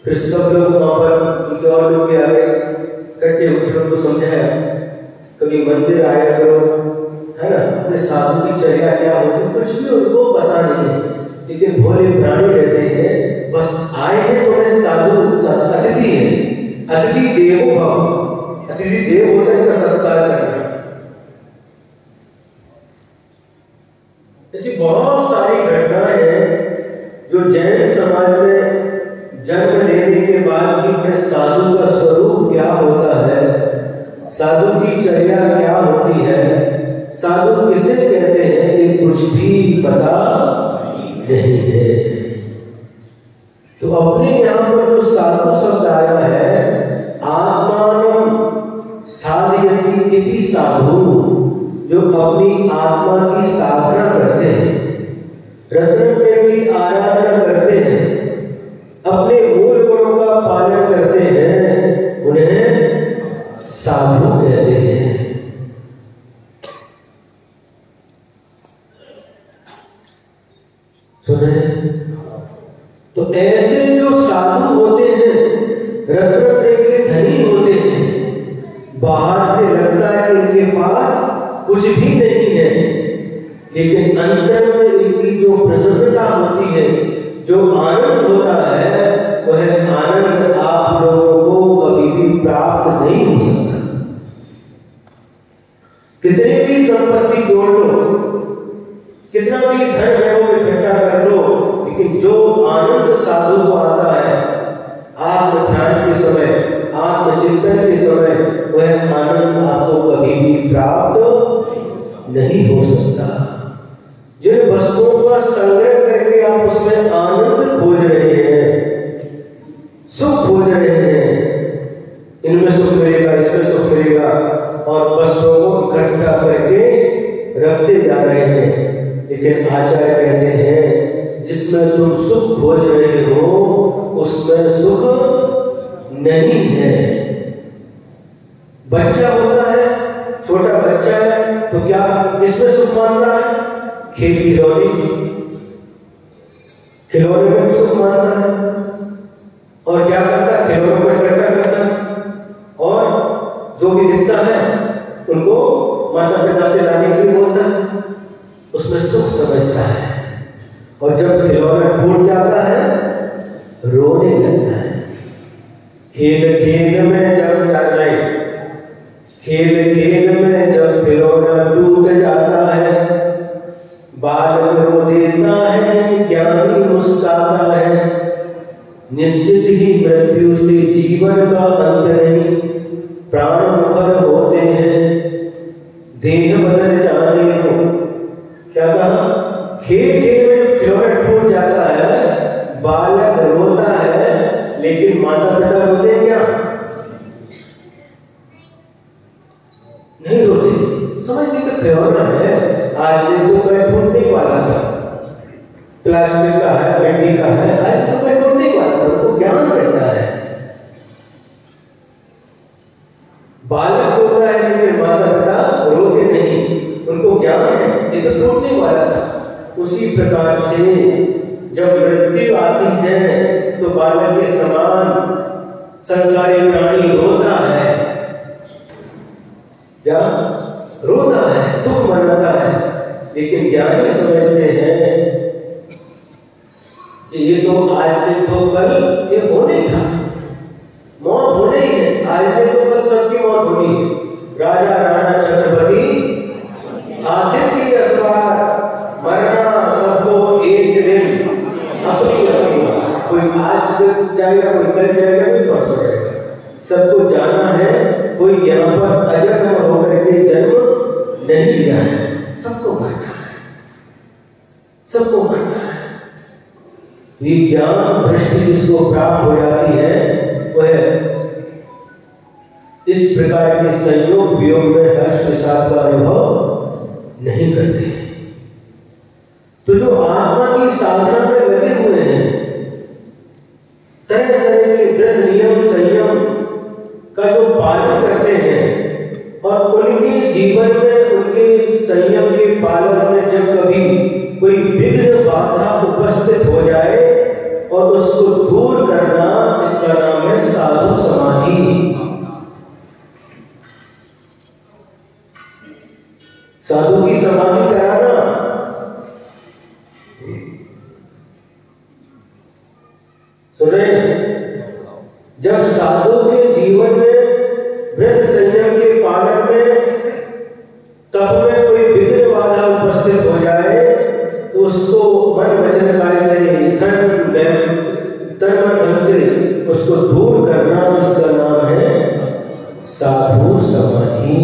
Speaker 1: फिर सब लोग वहां पर उनके और लोग भी आ गए, इकट्ठे होकर उनको समझाया, कभी मंदिर आया करो, है ना, अपने साधु की चर्या क्या होती है कुछ भी उनको पता नहीं है, लेकिन भोले प्राणी रहते हैं, बस आए हैं तो मैं साधु अतिथि है, अतिथि देवो भव, अतिथि देव होता है, इनका सत्कार करना। ऐसी बहुत सारी घटनाएं हैं जो जैन समाज में जन्म लेने के बाद भी अपने साधु का स्वरूप क्या होता है, साधु की चर्या क्या होती है, साधु किसे कहते हैं, ये कुछ भी पता नहीं है। तो अपने यहाँ पर जो साधु शब्द आया है, आत्मानम साधयति इति साधु, जो अपनी आत्मा की साधना करते हैं, रत्नत्रय की आराधना करते हैं, अपने मूल गुणों का पालन करते हैं, उन्हें साधु कहते हैं। सुने? तो ऐसे जो साधु होते हैं, रत्नत्रय के धनी होते हैं, बाहर से लगता है कि इनके पास कुछ भी नहीं है, लेकिन अंदर में इनकी जो प्रसन्नता होती है, जो आनंद होता है, वह आनंद आप लोगों को कभी भी प्राप्त नहीं हो सकता। कितनी भी संपत्ति जोड़ लो, कितना भी धन है वो इकट्ठा कर लो, लेकिन जो आनंद साधु को आता है आत्म ध्यान के समय, आत्मचिंतन के समय, वह आनंद आपको कभी भी प्राप्त नहीं हो सकता। जिन वस्तुओं का संग्रह करके आप उसमें आनंद खोज रहे हैं, सुख खोज रहे हैं, इनमें सुख मिलेगा, इसमें सुख मिलेगा, और वस्तुओं को इकट्ठा करके रखते जा रहे हैं, लेकिन आचार्य कहते हैं जिसमें तुम सुख खोज रहे हो उसमें सुख नहीं है। बच्चा होता है, छोटा बच्चा है, तो क्या किसमें सुख मानता है? खिलौने में सुख मानता है, और क्या करता है? खिलौनों को इकट्ठा करता है, और जो भी दिखता है उनको माता पिता से लाने के लिए बोलता है, उसमें सुख समझता है, और जब खिलौना टूट जाता है रोने लगता है। खेल खेल में जब खिलौना टूट जाता है, बालक रो देता है, ज्ञानी मुस्कुराता है, निश्चित ही मृत्यु से जीवन का अंत नहीं, प्राण मुखर होते हैं, देह बदल जाने को। क्या कहा? खेल खेल में जब खिलौना टूट जाता है, बालक रोता है, लेकिन माता पिता रोते हैं क्या? नहीं रोते। समझते कि खिलौना है, आज दिन तो मैं टूटने वाला था, प्लास्टिक का है, मिट्टी का है, आज तो मैं टूटने वाला था, उनको ज्ञान रहता है। बालक होता है, लेकिन माता पिता रोते नहीं, उनको ज्ञान है, ये तो टूटने वाला था। उसी प्रकार से जब मृत्यु आती है तो बालक के समान संसारी प्राणी रोता है। क्या रोता है? दुख मनाता है, लेकिन ज्ञानी समझते हैं कि ये तो आज दिन तो कल ये होने था, मौत होनी ही है, आज नहीं तो कल सबकी मौत होनी है। राजा राणा छत्रपति आखिर की असवार, मरना सबको एक दिन अपनी अपनी बात। कोई आज जाएगा, कोई कल जाएगा, कोई परसों जाएगा, सबको जाना है। कोई यहाँ पर अजन्म होकर के जन्म नहीं लिया है, सबको मरना है, सबको मरना है। ये ज्ञान दृष्टि जिसको प्राप्त हो जाती है वह इस प्रकार के संयोग वियोग में हर्ष विषाद का अनुभव नहीं करते। तो जो आत्मा की साधना में लगे हुए हैं, तरह तरह के व्रत नियम संयम का जो पालन करते हैं, और उनके जीवन में उनके संयम के पालन में जब कभी कोई विघ्न बाधा उपस्थित हो जाए और उसको दूर करना, इसका नाम है साधु समाधि। साधु की समाधि कराना। सुन रहे हैं? जब साधु के जीवन में व्रत संयम के पालन में तब में कोई विघ्न बाधा उपस्थित हो जाए तो उसको मन वचन काय से तन धन से उसको दूर करना, इसका नाम है साधु समाधि।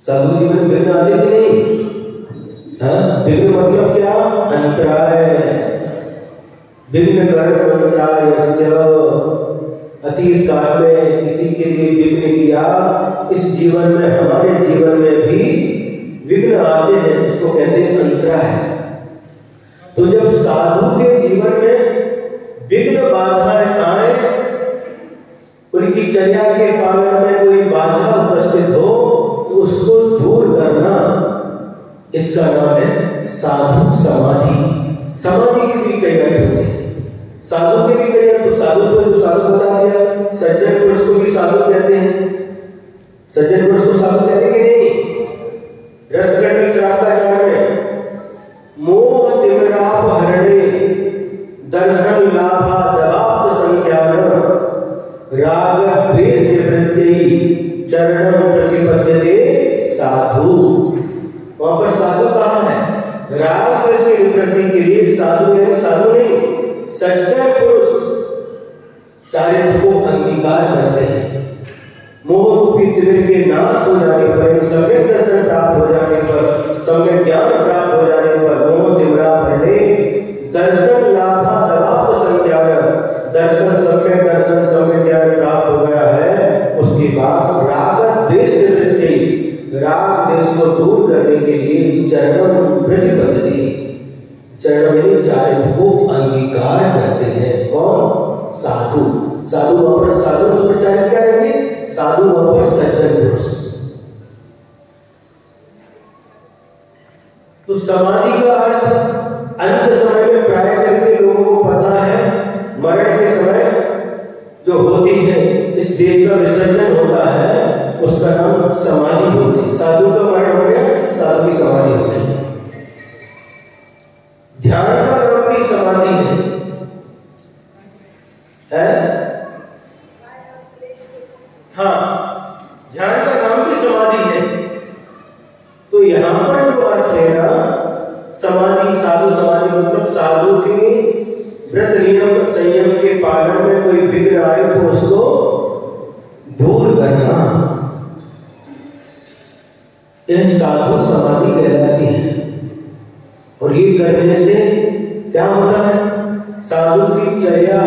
Speaker 1: साधु जीवन में विघ्न आते कि नहीं? विघ्न मतलब क्या? अंतराय। विघ्न कर्म अंतरायस्य। अतीत काल में किसी के लिए विघ्न किया, इस जीवन में हमारे जीवन में भी विघ्न आते हैं, उसको कहते हैं अंतराय। तो जब साधु के जीवन में विघ्न बाधाएं आए, उनकी चर्या के पालन में कोई बाधा उपस्थित हो तो उसको दूर करना, इसका नाम है साधु समाधि। समाधि के भी कई अर्थ होते हैं, साधु के भी कई अर्थ। तो साधु को जो साधु बता दिया, सज्जन पुरुष को भी साधु कहते हैं। सज्जन पुरुष को साधु कहते हैं कि नहीं? रत्नकर्णी श्रावकाचार्य में मोह तिमिराप हरणे दर्शन लाभा दवाप्त संज्ञान राग द्वेष निवृत्ति चरणम प्रतिपद्यते साधु। वहां पर साधु कहाँ है? राग द्वेष की निवृत्ति के लिए साधु, यानी साधु नहीं, सज्जन पुरुष चारित्र को अंगीकार करते हैं। मोह रूपी तिमिर के नाश हो जाने पर, सम्यक दर्शन प्राप्त हो जाने पर, सम्यक ज्ञान प्राप्त हो जाने पर, मोह तिमिरा हरणे दर्शन लाभा दवाप्त संज्ञान, दर्शन सम्यक दर्शन सम्यक ज्ञान प्राप्त हो गया है, उसके बाद राग द्वेष निवृत्ति, राग द्वेष को दूर करने के लिए चरणम प्रतिपद्यते, चरण में चारित्र को अंगीकार करते हैं। कौन? साधु। साधु वहां पर साधु तो प्रचारित क्या रहेंगे? साधु वहां पर सज्जन पुरुष। तो समाधि का अर्थ अंत समय में प्राय करके लोगों को पता है, मरण के समय जो होती है, इस देह का विसर्जन होता है, उसका नाम समाधि होती है। साधु का मरण हो गया, साधु की समाधि होती है। ध्यान का नाम भी समाधि है? हाँ, ध्यान का नाम भी समाधि है। तो यहां पर जो अर्थ है ना, समाधि, साधु समाधि मतलब साधु के व्रत नियम संयम के पालन में कोई विघ्न आए तो उसको दूर करना, यह साधु समाधि कहलाती है। और ये करने से क्या होता है? साधु की चर्या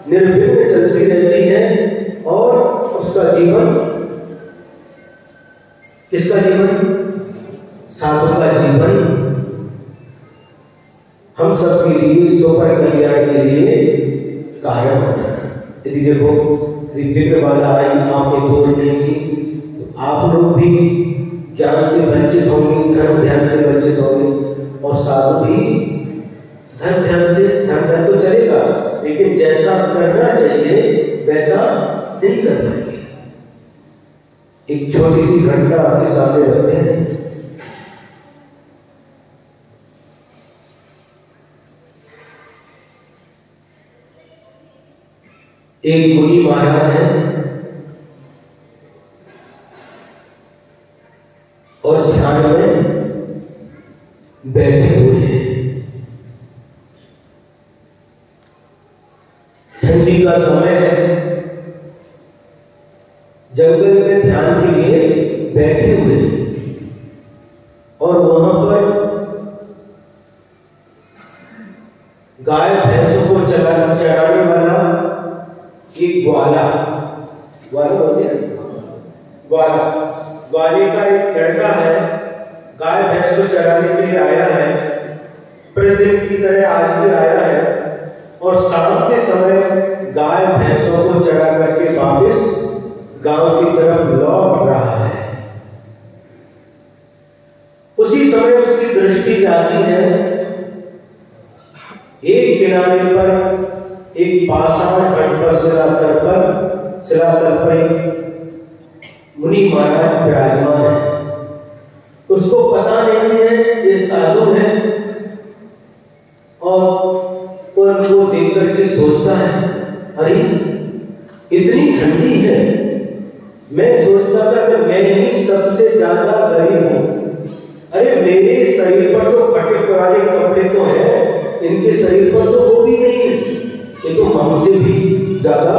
Speaker 1: निर्विघ्न चलती रहती है और उसका जीवन, किसका जीवन? साधु का जीवन हम सब के लिए सोपर कल्याण के लिए कारण होता है। यदि देखो विघ्न बाधा आई, आपने दूर नहीं की, तो आप लोग भी ज्ञान से वंचित होंगे, धर्म ध्यान से वंचित होंगे, और साधु भी धर्म ध्यान से, धर्म ध्यान तो चलेगा लेकिन जैसा करना चाहिए वैसा नहीं कर पाएंगे। एक छोटी सी घटना आपके सामने रखते हैं। एक मुनि महाराज हैं और ध्यान में बैठे हुए हैं। ठंडी का समय है, जंगल में ध्यान के लिए बैठे हुए हैं और वहां पर गाय भैंसों को चराने वाला एक ग्वाला बोलते हैं, ग्वाले का एक लड़का है, गाय भैंस को चराने के लिए आया है। प्रतिदिन की तरह आज भी आया है और शाम के समय गाय भैंसों को चरा करके वापस गांव की तरफ लौट रहा है। उसी समय उसकी दृष्टि जाती है एक किनारे पर, एक पाषाण खंड पर शिलातल पर एक मुनि महाराज विराजमान है। उसको पता नहीं है ये साधु है और उनको देख करके सोचता है, अरे इतनी ठंडी है, मैं सोचता था कि मैं ही सबसे ज्यादा गरीब हूं। अरे मेरे शरीर पर तो फटे पुराने कपड़े तो हैं, इनके शरीर पर तो वो भी नहीं है, ये तो हमसे भी ज्यादा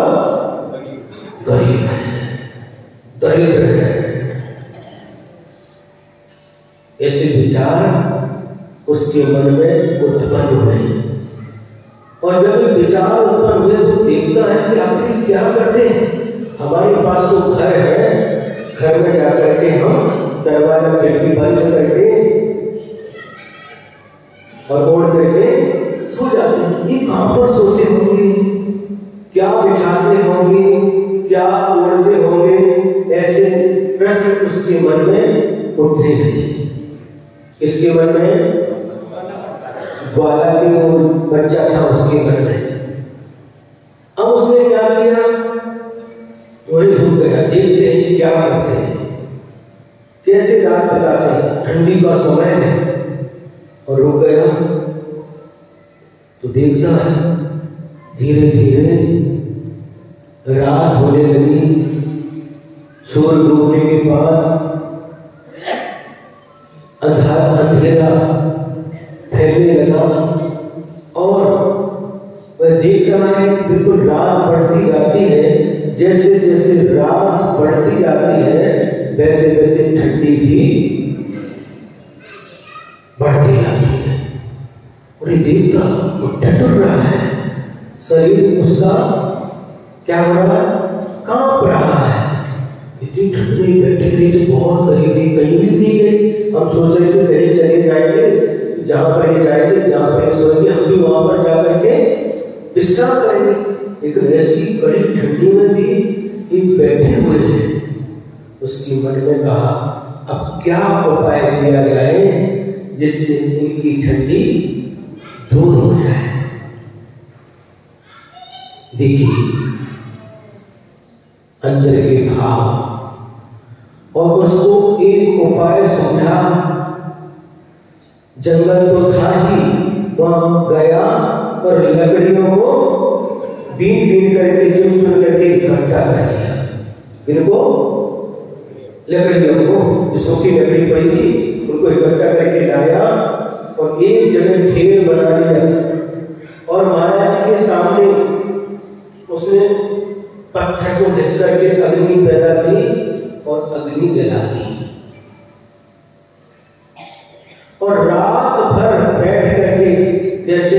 Speaker 1: गरीब है, दरिद्र है। ऐसे विचार उसके मन में उत्पन्न हुए और जब ये विचार उत्पन्न हुए तो देखता है कि आखिर क्या करते हैं। हमारे पास तो घर है, घर में जाकर के हम दरवाजा खिड़की बंद करके और ओढ़ करके सो जाते हैं। ये कहां पर सोते होंगे, क्या बिछाते होंगे, क्या ओढ़ते होंगे, ऐसे प्रश्न उसके मन में उठने लगे। इसके मन में ग्वाला के वो बच्चा था उसके मन में। अब उसने क्या किया, वही रुक गया, देखते हैं क्या करते हैं, कैसे रात बिताते हैं, ठंडी का समय है। और रुक गया तो देखता है धीरे धीरे रात होने लगी। सूर्य डूबने के बाद अंधेरा फैलने लगा और वह देख रहा है कि बिल्कुल रात बढ़ती जाती है। जैसे जैसे रात बढ़ती जाती है वैसे वैसे ठंडी भी बढ़ती जाती है। और ये देखता वो ठिठुर रहा है, शरीर उसका क्या हो रहा है, कांप रहा है। इतनी ठंड में बैठे रही तो बहुत गरीबी, कहीं भी नहीं गई। हम सोच रहे थे कहीं चले जाएंगे, जहां पर ये जाएंगे, जहां पर ये सोएंगे, हम भी वहां पर जाकर के विश्राम करेंगे। लेकिन ऐसी कड़ी ठंडी में भी ये बैठे हुए हैं। उसकी मन में कहा, अब क्या उपाय किया जाए जिससे इनकी ठंडी दूर हो जाए। देखिए अंदर के भाव, और उसको एक उपाय समझा। जंगल तो था ही, वहां गया और लकड़ियों को बीन बीन करके चुन चुन करके इकट्ठा कर लिया। इनको लकड़ियों को, सूखी लकड़ी पड़ी थी, उनको इकट्ठा करके लाया और एक जगह ढेर बना लिया। और महाराज जी के सामने उसने पत्थर को घिस करके अग्नि पैदा की और अग्नि जला दी। और रात भर बैठ करके जैसे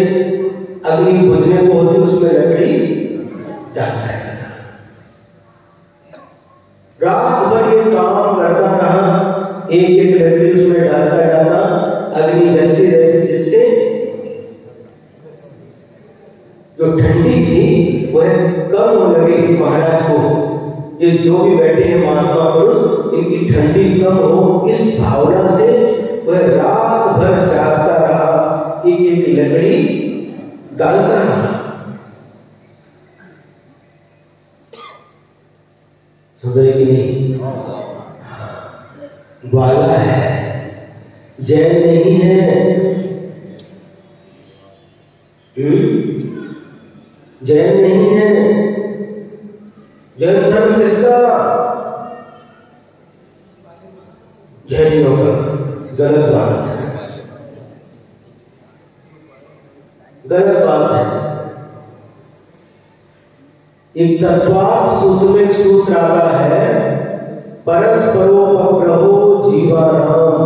Speaker 1: अग्नि बुझने को होती उसमें लकड़ी डालता रहता। रात भर ये काम करता रहा, एक एक लकड़ी उसमें डालता डालता अग्नि जलती रहती, जिससे जो ठंडी थी वह कम होने लगी। महाराज को, ये जो भी बैठे हैं महात्मा पुरुष, इनकी ठंडी कम हो, इस भावना से वह रात भर जागता रहा, एक एक लकड़ी डालता रहा। सुन कि नहीं, ग्वाला है, जैन नहीं है। जैन नहीं है, जैन धर्म किसका? जैनियों का। गलत बात है, गलत बात है। एक तत्वार्थ सूत्र में एक सूत्र आता है, परस्परोपग्रहो जीवानाम।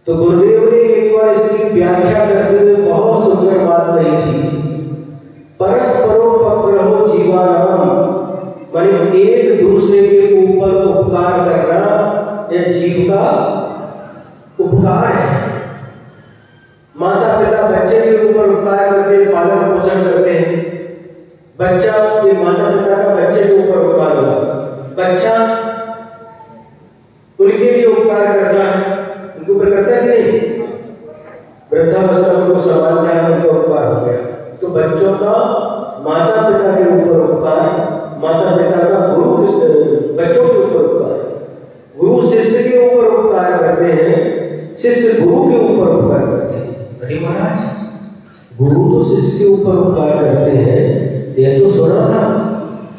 Speaker 1: तो गुरुदेव ने एक बार इसकी व्याख्या करते हुए बहुत सुंदर बात कही थी। परस्परोपग्रहो जीवानाम माने एक दूसरे के ऊपर उपकार करना, यह जीव का उपकार है। माता पिता बच्चे के ऊपर उपकार करते हैं, पालन पोषण करते हैं। बच्चा, ये माता पिता का बच्चे के ऊपर उपकार होगा, बच्चा उनके लिए उपकार करता है, उनके ऊपर करता है कि नहीं? वृद्धावस्था में उनको संभालता है, उनका उपकार हो गया। तो बच्चों का माता पिता के ऊपर उपकार, माता पिता का गुरु बच्चों के ऊपर उपकार, गुरु शिष्य के ऊपर उपकार करते हैं, शिष्य गुरु के ऊपर उपकार करते हैं। अरे महाराज, गुरु तो शिष्य के ऊपर उपकार करते हैं, यह तो सुना था,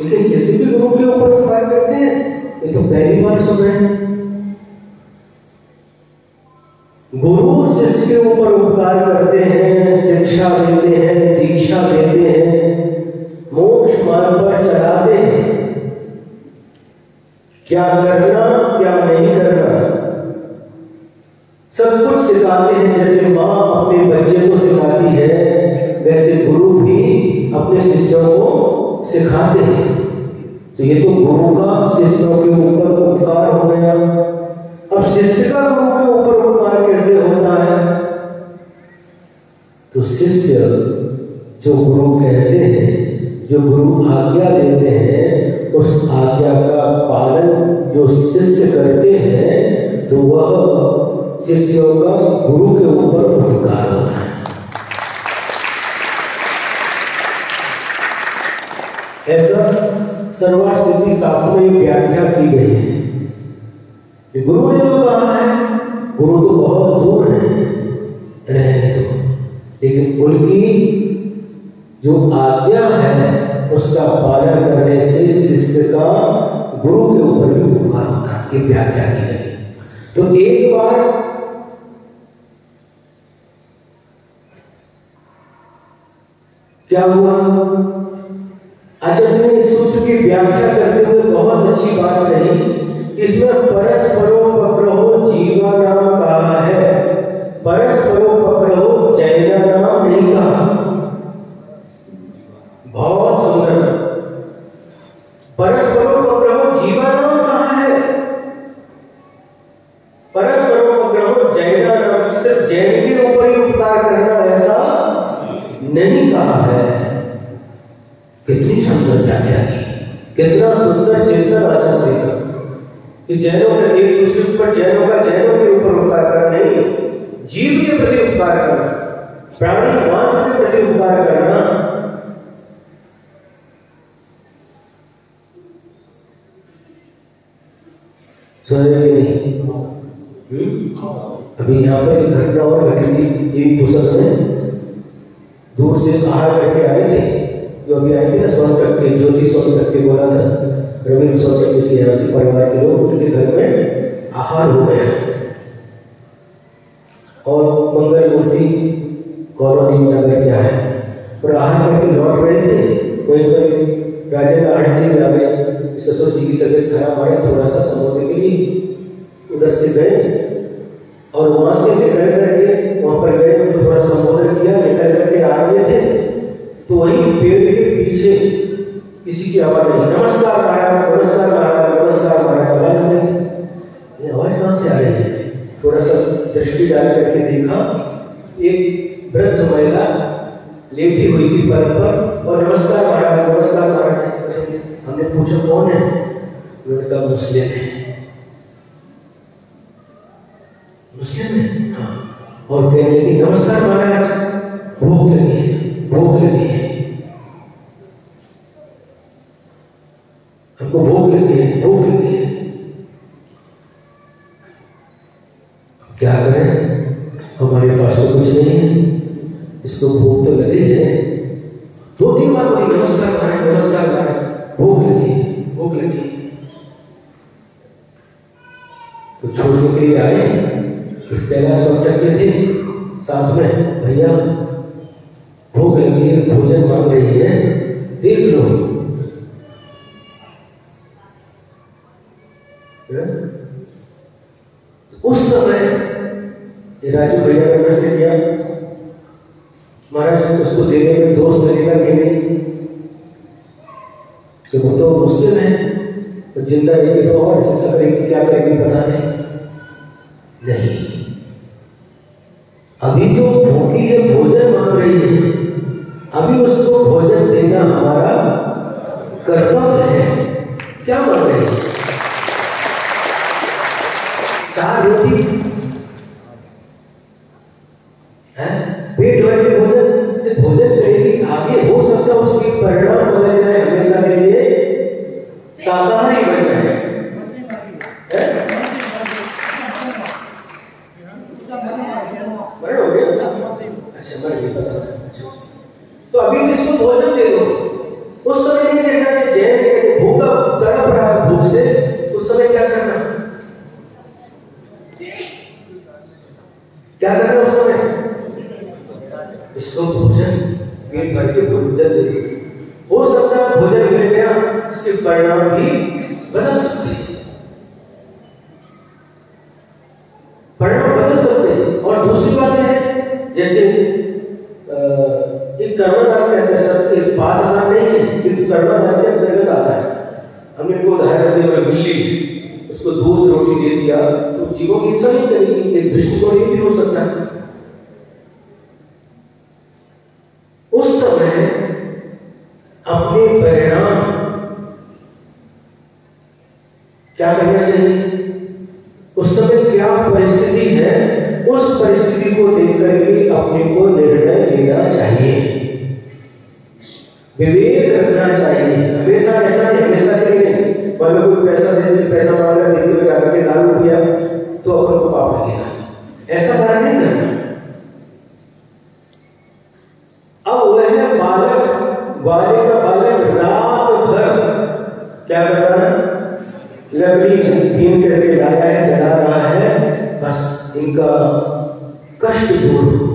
Speaker 1: लेकिन शिष्य भी गुरु के ऊपर उपकार करते हैं, ये तो पहली बार सुन रहे हैं। गुरु शिष्य के ऊपर उपकार करते हैं, शिक्षा देते हैं, दीक्षा देते हैं, मोक्ष मार्ग पर चलाते हैं। क्या करना क्या नहीं करना सब कुछ सिखाते हैं। जैसे माँ अपने बच्चे को सिखाती है, वैसे गुरु भी अपने शिष्यों को सिखाते हैं। तो ये तो गुरु का शिष्यों के ऊपर उपकार हो गया। अब शिष्य का गुरु के ऊपर उपकार कैसे होता है? तो शिष्य जो गुरु कहते हैं, जो गुरु आज्ञा देते हैं, उस आज्ञा का पालन जो शिष्य करते हैं, तो वह शिष्यों का गुरु के ऊपर उपकार होता है। ऐसा सर्वास्थिति शास्त्र में व्याख्या की गई है। गुरु ने जो कहा है, गुरु तो बहुत दूर है, रहने दो, लेकिन उनकी जो आज्ञा है उसका पालन करने से शिष्य का गुरु के ऊपर भी उपकार होता है, ये व्याख्या की गई। तो एक बार क्या हुआ, आचार्य ने इस सूत्र की व्याख्या करते हुए बहुत अच्छी बात कही। इसमें परस्परोपग्रहो जीवानाम कहा है, परस्परोपग्रहो जैनानाम नहीं कहा। बहुत सुंदर। परस्परोपग्रहो जीवानाम कहा है, परस्परोपग्रहो जैनानाम सिर्फ जैन के ऊपर ही उपकार करना ऐसा नहीं कहा है। कितनी सुंदर व्याख्या की, कितना सुंदर चिंतन आचार्य का कि जैनों का एक दूसरे ऊपर, जैनों के ऊपर उपकार करना नहीं, जीव के प्रति उपकार करना, प्राणी मात्र के प्रति उपकार करना। अभी यहाँ पर एक घटना और घटी थी। एक पुस्तक में दूर से आहार करके आए थे, जो अभी आए थे ना, 100 टक्के ज्योति 100 टक्के बोला था, रविंद्र 100 टक्के के यहाँ से परिवार के लोग, उनके घर में आहार हो गया और मंगल मूर्ति कॉलोनी नगर में आए और आहार करके लौट रहे थे। वहीं पर राजेंद्र आहट जी में आ गए, ससुर जी की तबीयत खराब आ रही, थोड़ा सा समझने के लिए उधर से गए और वहां से निकल करके वहां पर गए, उनको थोड़ा संबोधन किया, निकल करके आ रहे थे तो वहीं पेड़ के पीछे किसी की आवाज आई, नमस्कार महाराज, नमस्कार महाराज, नमस्कार महाराज। आवाज आ रही थी, ये आवाज कहाँ से आ रही है? थोड़ा सा दृष्टि डाल करके देखा, एक वृद्ध महिला लेटी हुई थी पर और नमस्कार महाराज, नमस्कार महाराज। हमने पूछा कौन है? उन्होंने कहा मुस्लिम है। मुस्लिम है? हाँ। और कहने लगी नमस्कार महाराज, भूख लगी है, भूख लगी है, हमको भूख लगी है, भूख लगी है। अब क्या करें, हमारे पास तो कुछ नहीं है, इसको भूख तो लगी है, 2-3 बार बोली नमस्कार महाराज, नमस्कार महाराज, भूख लगी, भूख लगी। तो छोड़ने के लिए आए, कैलाश के थे साथ में, भैया भूख लगी है, भोजन मांग रही है, देख लो। उस समय राजू भैया ने प्रश्न किया, महाराज उसको देने में दोष लगेगा कि नहीं, कि वो तो मुस्लिम है, तो जिंदा रहेगी तो और हिंसा करेगी, क्या करेगी पता नहीं। अभी तो भूखी है, भोजन मांग रही है, अभी उसको भोजन देना हमारा कर्तव्य है। क्या मांग रही है? 4 रोटी है, पेट भर के भोजन, भोजन करेगी, आगे हो सकता है उसकी परिणाम बदल जाए, हमेशा के लिए शाकाहारी बन जाए। अच्छा मर गया, तो अभी इसको भोजन दे दो। उस समय नहीं देखना है जैन भूखा तड़प रहा है भूख से, उस समय क्या करना, क्या करना उस समय? इसको भोजन पेट भर के भोजन दे दो। हो सकता है भोजन मिल गया, इसके परिणाम भी बदल सकते हैं, परिणाम बदल सकते हैं। और दूसरी बात है, जैसे एक कर्मदान कहते हैं, सबके पाददान नहीं है, किंतु कर्मदान के अंतर्गत आता है। हमने को उदाहरण दिया, बिल्ली उसको दूध रोटी दे दिया तो जीवों की हिंसा नहीं करेगी, एक दृष्टिकोण ये भी हो सकता है। उस समय अपने परिणाम क्या करना चाहिए, उस समय क्या परिस्थिति है, उस परिस्थिति को देख करके अपने को निर्णय लेना चाहिए, विवेक रखना चाहिए। हमेशा ऐसा नहीं, हमेशा के लिए नहीं। मान लो कोई पैसा दे, पैसा मांगा, देखो जाकर के दान किया तो अपन को पाप लगेगा, ऐसा कार्य नहीं करना। अब वह बालक, बालिका का बालक रात भर क्या कर रहा है, लकड़ी बीन करके लाया है, जला रहा है, बस इनका कष्ट दूर हो,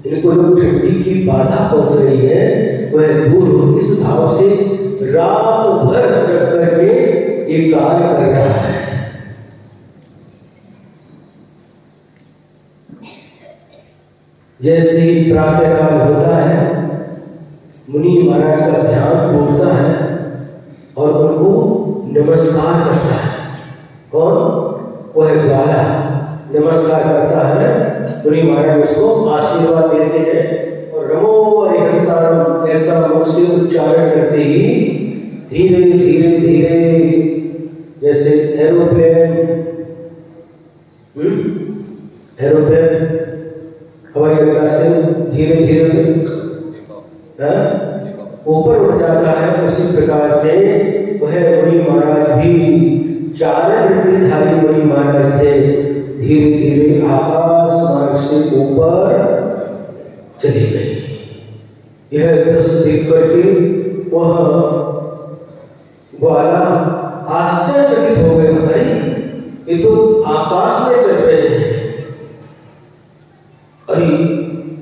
Speaker 1: इनको जो ठंडी की बाधा पहुंच रही है वह दूर हो, इस भाव से रात भर जग करके ये कार्य कर रहा है। जैसे ही प्रातः काल होता है, मुनि महाराज का ध्यान टूटता है और उनको नमस्कार करता है। कौन? वह ग्वाला नमस्कार करता है, मुनि महाराज उसको आशीर्वाद देते हैं और नमो अरिहंतारम ऐसा मुख से उच्चारण करते ही धीरे धीरे धीरे, जैसे एरोप्लेन, एरोप्लेन हवाई अड्डा से धीरे धीरे ऊपर उठ जाता है, उसी प्रकार से वह मुनि महाराज भी, चारण वृत्तिधारी मुनि महाराज थे, धीरे धीरे आकाश मार्ग से ऊपर चले गए। यह दृश्य देख करके वह ग्वाला आश्चर्यचकित हो गया, अरे ये तो आकाश में चल रहे हैं, अरे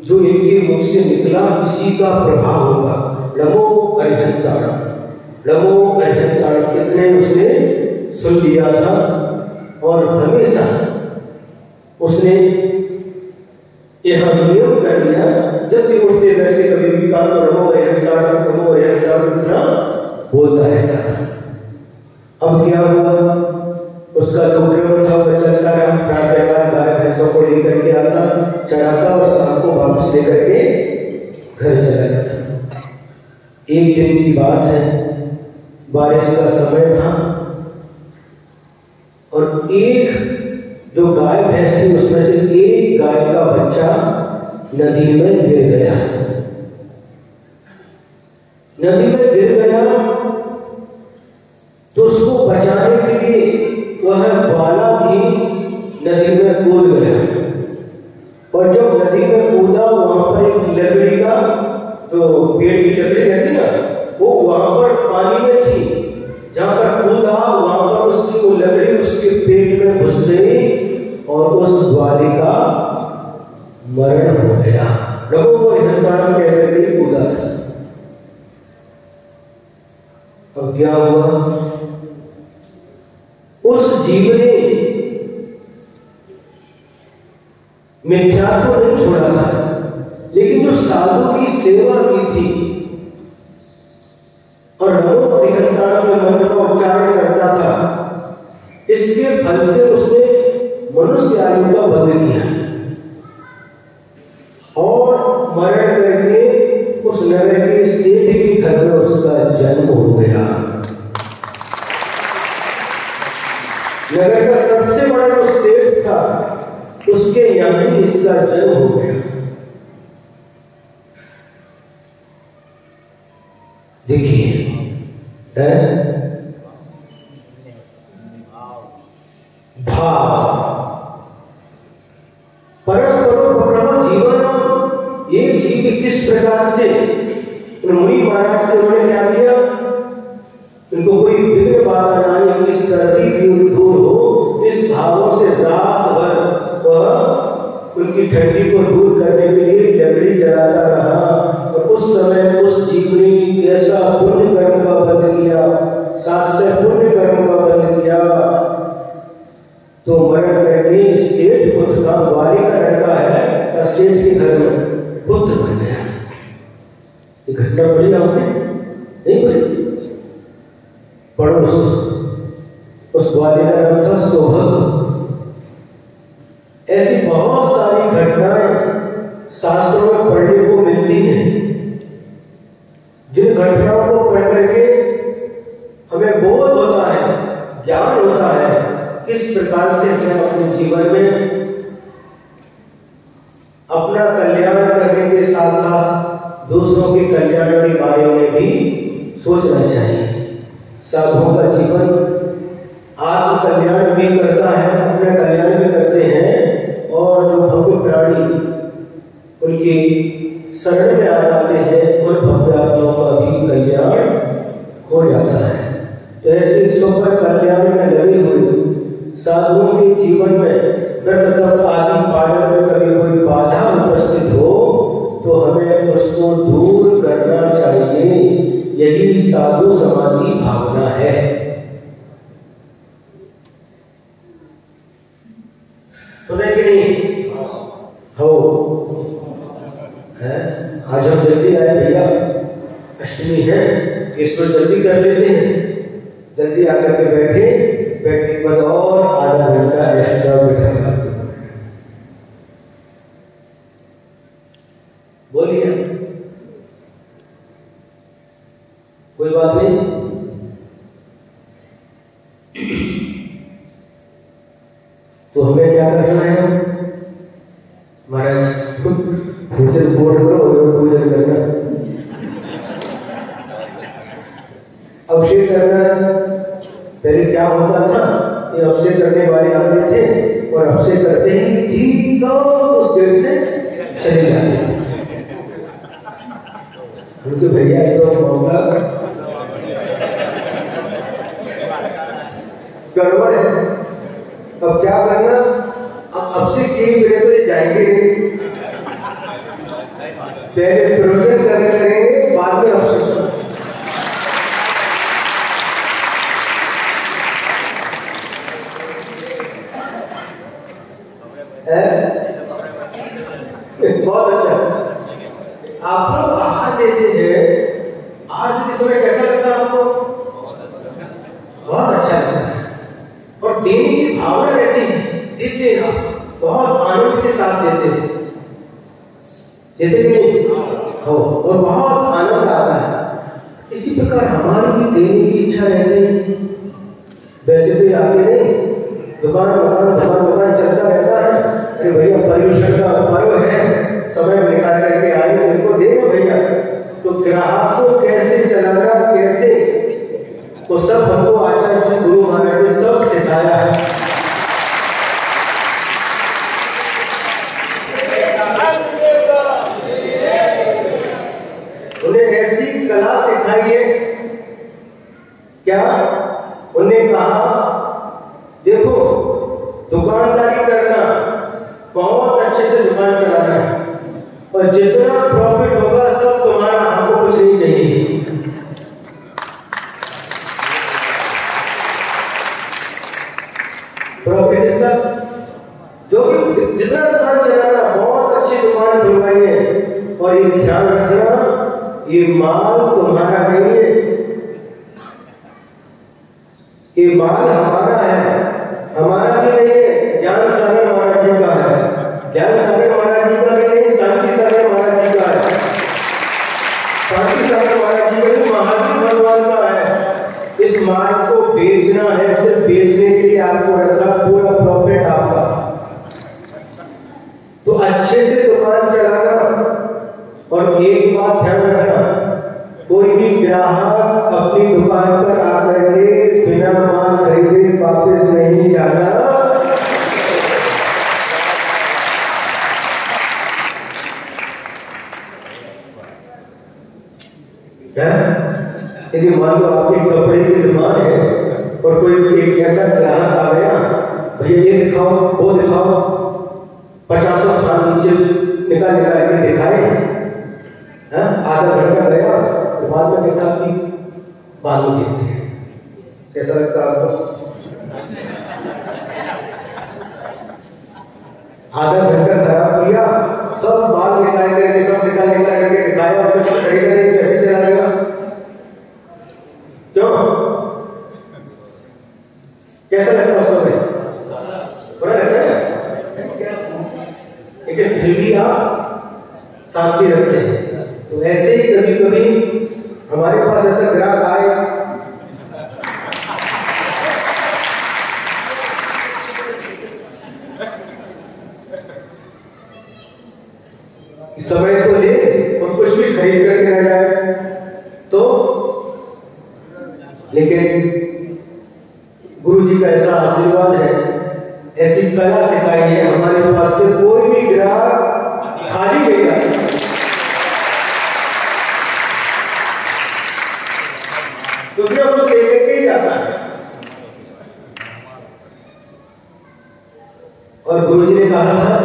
Speaker 1: जो इनके मुख से निकला इसी का प्रभाव होगा। नमो अरिहंतारम, नमो अरिहंतारम, इतने उसने सुन लिया था और हमेशा उसने यह नियम कर लिया, जब भी उठते बैठते कभी भी काम तो नमो अरिहंतारम, नमो अरिहंतारम इतना बोलता रहता था। अब क्या हुआ, उसका जो क्रम था वह चलता रहा, प्रातःकाल गाय भैंसों को लेकर के आता, चढ़ाता और शाम को वापस लेकर के घर चला जाता। एक दिन की बात है, बारिश का समय था और एक जो गाय भैंस थी उसमें से एक गाय का बच्चा नदी में गिर गया। नदी में गिर गया तो उसको बचाने के लिए वह ग्वाला भी नदी में कूद गया और जब नदी में कूदा वहां पर एक लकड़ी का, जो पेड़ की लकड़ी रहती ग्वाली का मरण हो गया। प्रभु को हिंदुस्तान कहकर के कूदा था। अब क्या हुआ? उस जीव ने मिथ्या को नहीं छोड़ा था, लेकिन जो साधु की सेवा की थी और नमो हरिहंताण के मंत्र का उच्चारण करता था, इसके फल से उसने मनुष्य आयु का वध किया और मरण करके उस नगर के सेठ के घर में उसका जन्म हो गया। नगर का सबसे बड़ा जो सेठ था उसके यहाँ ही इसका जन्म हो गया। देखिए भाव परस्परोपक्रम जीवन। एक जीव किस प्रकार से मुनि महाराज ने उन्होंने क्या किया, उनको कोई विघ्न बाधा ना आए, उनकी सर्दी भी दूर हो, इस भावों से रात भर वह उनकी ठंडी को दूर करने के लिए लकड़ी जलाता रहा। और उस समय उस जीव ने कैसा पुण्य कर्म का बंध किया, 700 पुण्य कर्म का बंध किया, तो मरण करके सेठ पुत्र का, ग्वाली का लड़का है का सेठ के घर में पुत्र बन गया। ये घटना पढ़ी आपने? नहीं पढ़ी? पढ़ो। उस ग्वाली का नाम था सौभग। ऐसी बहुत सारी घटनाएं शास्त्रों में पढ़ने को मिलती हैं, जिन घटनाओं को पढ़ करके हमें बोध होता है, ज्ञान होता है किस प्रकार से हमें अपने जीवन में अपना कल्याण करने के साथ साथ दूसरों के कल्याण के बारे में भी सोचना चाहिए। साधुओं का जीवन आत्म कल्याण भी करता है, अपना कल्याण भी करते हैं, और जो भव्य प्राणी उनकी शरण में आ जाते हैं उन भव्य आत्माओं का भी कल्याण हो जाता है। तो ऐसे स्वपर कल्याण में लगे हुए साधुओं के जीवन में व्रत तप आदि पालन में कभी कोई बाधा उपस्थित हो तो हमें उसको दूर करना चाहिए। यही साधु समाधि भावना है। सुने कि नहीं? हो है? आज हम जल्दी आए भैया, अष्टमी है, इसको जल्दी कर लेते हैं। जल्दी आकर के बैठे, बैठने के बाद और आधा घंटा एक्स्ट्रा बिठाया। बोलिए, कोई बात नहीं। तो हमें क्या करना है? महाराज पूजन बोर्ड करो, पूजन करना, अभिषेक करना। पहले क्या होता था, ये अभिषेक करने वाले आते थे और अभिषेक करते ही ठीक उस देर से चले जाते थे। उनके भैया तो मामला गड़बड़ है। अब क्या करना? अब अभिषेक किए बिना तो ये जाएंगे नहीं। पहले प्रवचन करेंगे, बाद में अभिषेक। बहुत अच्छा। आप लोग आहार देते हैं, आहार देते समय कैसा लगता है आपको? बहुत अच्छा लगता है और देने की भावना रहती है। देते हैं आप, बहुत आनंद के साथ देते हैं, देते नहीं हो, और बहुत आनंद आता है। इसी प्रकार हमारी भी देने की इच्छा रहती है। वैसे तो आते नहीं, दुकान चलता रहता है। अरे भैया पर्यूषण का पर्व है, समय निकाल करके आए, उनको देना भैया। तो ग्राहक को कैसे चलाना, कैसे, वो सब हमको आचार्य श्री गुरु महाराज ने सब सिखाया है। उन्हें ऐसी कला सिखाई है। क्या उन्हें कहा, देखो दुकानदारी करना, से दुकान चलाना है और जितना प्रॉफिट होगा सब तुम्हारा, हमको कुछ नहीं चाहिए। प्रॉफिट इसका जो कि जितना दुकान चलाना, बहुत अच्छी दुकान खुलवाई है और ये ध्यान रखना ये माल तुम्हारा नहीं है, ये माल हमारा है, हमारा भी नहीं है, ज्ञान सागर महाराज जी का है। ज्ञान सागर महाराज जी का भी नहीं, शांति सागर महाराज जी का है। शांति सागर महाराज जी का भी महावीर भगवान का है। इस माल को बेचना है, सिर्फ बेचने के लिए आपको रखा, पूरा प्रॉफिट आपका। तो अच्छे से दुकान चलाना। और एक बात ध्यान रखना, कोई भी ग्राहक अपनी दुकान पर आकर के बिना माल खरीदे वापस नहीं जाना। यदि मान लो आपके कपड़े की दुकान है और कोई एक ऐसा ग्राहक आ गया, भैया ये दिखाओ वो दिखाओ, 50 खान नीचे निकाल निकाल के दिखाए, आधा घंटा गया तो बाद में देखा कि बाल देखते हैं। कैसा लगता है आपको? आधा घंटा खराब किया, सब बाल निकाल करके, सब निकाल निकाल करके दिखाया और कुछ खरीदा नहीं, कैसे चला गया? क्यों? कैसा लगता है? सब बुरा लगता है, लेकिन फिर भी आप शांति रखते हैं। तो ऐसे ही कभी कभी हमारे पास ऐसा ग्राहक आए, समय तो ले और कुछ भी खरीद करके रह जाए तो, लेकिन गुरु जी का ऐसा आशीर्वाद है, ऐसी कला सिखाई है, हमारे पास से कोई भी ग्राहक खाली नहीं जाता। दूसरे को लेकर के ही जाता है। और गुरु जी ने कहा था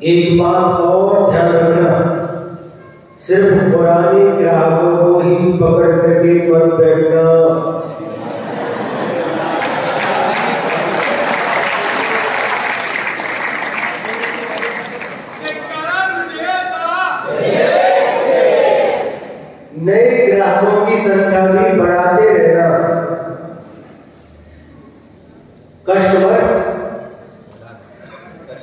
Speaker 1: एक बात और ध्यान रखना, सिर्फ पुराने ग्राहकों को ही पकड़ करके मत बैठना। नए ग्राहकों की संख्या भी बढ़ाते रहना। कस्टमर,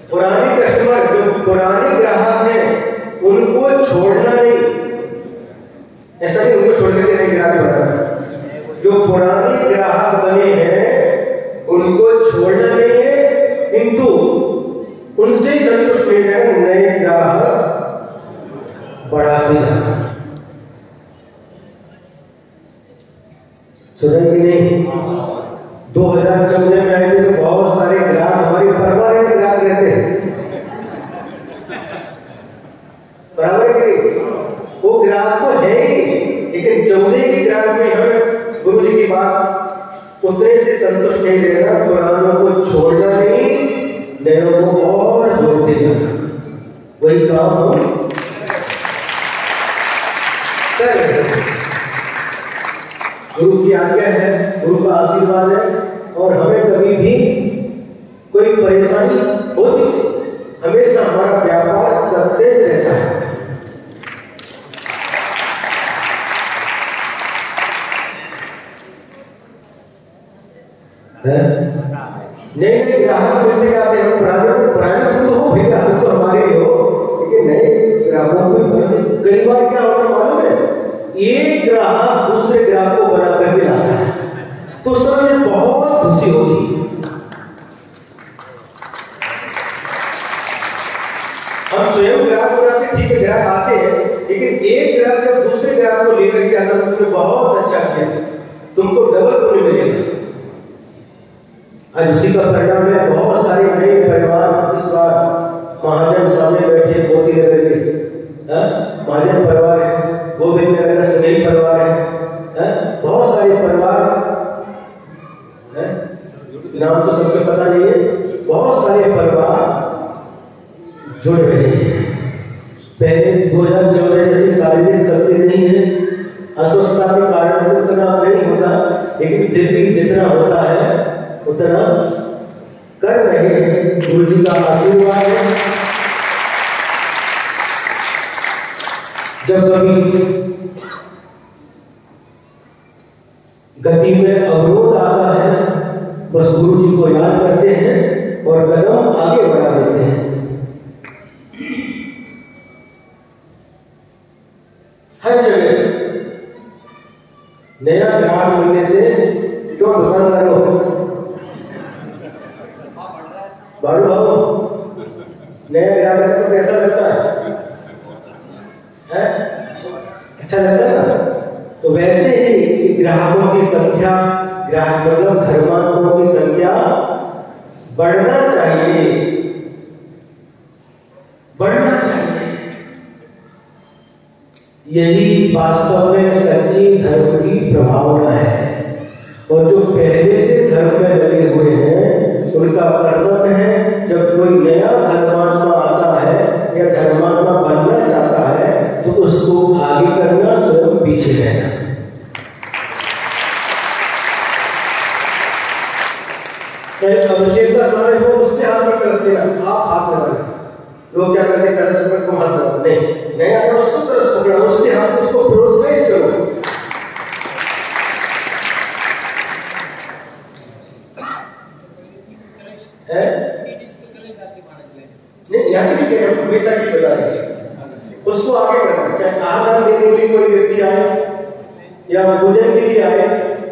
Speaker 1: पुराने कस्टमर, जो पुराने ग्राहक हैं उनको छोड़ना नहीं, ऐसा नहीं उनको छोड़ करके नए ग्राहक बढ़ाना। जो पुराने ग्राहक बने हैं उनको छोड़ना नहीं है, किंतु उनसे ही संतुष्ट नहीं रहना, नए ग्राहक बढ़ाते जाना। सुने कि नहीं? 2014 में आए थे तो बहुत सारे ग्राहक हमारे परमानेंट ग्राहक रहते हैं, बराबर है कि नहीं? वो ग्राहक तो है ही, लेकिन 14 के ग्राहक में हमें गुरु जी की बात उतने से संतुष्ट नहीं रहना, पुरानों को छोड़ना नहीं, नयों को और जोड़ते जाना। वही काम हम कर रहे हैं। गुरु की आज्ञा है, गुरु का आशीर्वाद है, और हमें कभी भी कोई परेशानी होती है, हमेशा हमारा व्यापार सक्सेस रहता है। नए ग्राहक मिलते जाते हैं, पुराने तो हो भैया, तो हमारे ही हो, लेकिन नए ग्राहकों को कई बार क्या होता है मालूम है? एक ग्राहक दूसरे ग्राहक को बना करके लाता है, तो उस समय बहुत खुशी होती है। हम स्वयं ग्राहक बनाते, ठीक है ग्राहक आते हैं, लेकिन एक ग्राहक जब दूसरे ग्राहक को लेकर के आता, तुमने बहुत अच्छा किया, तुमको डबल पुण्य मिलेगा। आज उसी का परिणाम है, बहुत सारे नए परिवार इस बार महाजन सामने बैठे मोती नगर के, महाजन परिवार है, गोविंद नगर का सभी परिवार है, बहुत सारे परिवार है, नाम तो सबको पता नहीं है, बहुत सारे परिवार जुड़ रहे हैं। पहले 2014 जैसी शारीरिक शक्ति नहीं है, अस्वस्थता के कारण से उतना नहीं होता, लेकिन फिर भी जितना होता है उतना कर रहे हैं। गुरु जी का आशीर्वाद है। जब कभी गति में अवरोध आता है, बस गुरु जी को याद करते हैं और कदम आगे बढ़ा देते हैं। हर जगह नया ग्राहक मिलने से क्यों दुकानदार हो बाड़ू भाव नया ग्राहक तो कैसा लगता है? अच्छा लगता है ना? तो वैसे ही ग्राहकों की संख्या, ग्राहक मतलब धर्मात्माओं की संख्या बढ़ना चाहिए, बढ़ना चाहिए। यही वास्तव में सच्ची धर्म की प्रभावना है। और जो पहले से धर्म में लगे हुए हैं उनका कर्तव्य है, जब कोई नया धर्मात्मा आता है या धर्मात्मा बनना चाहता है तो उसको आगे करना, स्वयं पीछे रहना। अभिषेक का समय हो उसके हाथ में कलश देना, आप हाथ लगाना। लोग क्या करते हैं, कलश पर तुम हाथ लगा, नहीं आया उसको कलश पकड़ा, उसके हाथ से उसको प्रोत्साहित करो। नहीं यहाँ की नहीं, हम हमेशा की बता रहे हैं, उसको आगे करना। चाहे आहार देने के लिए कोई व्यक्ति आए या भोजन के लिए आए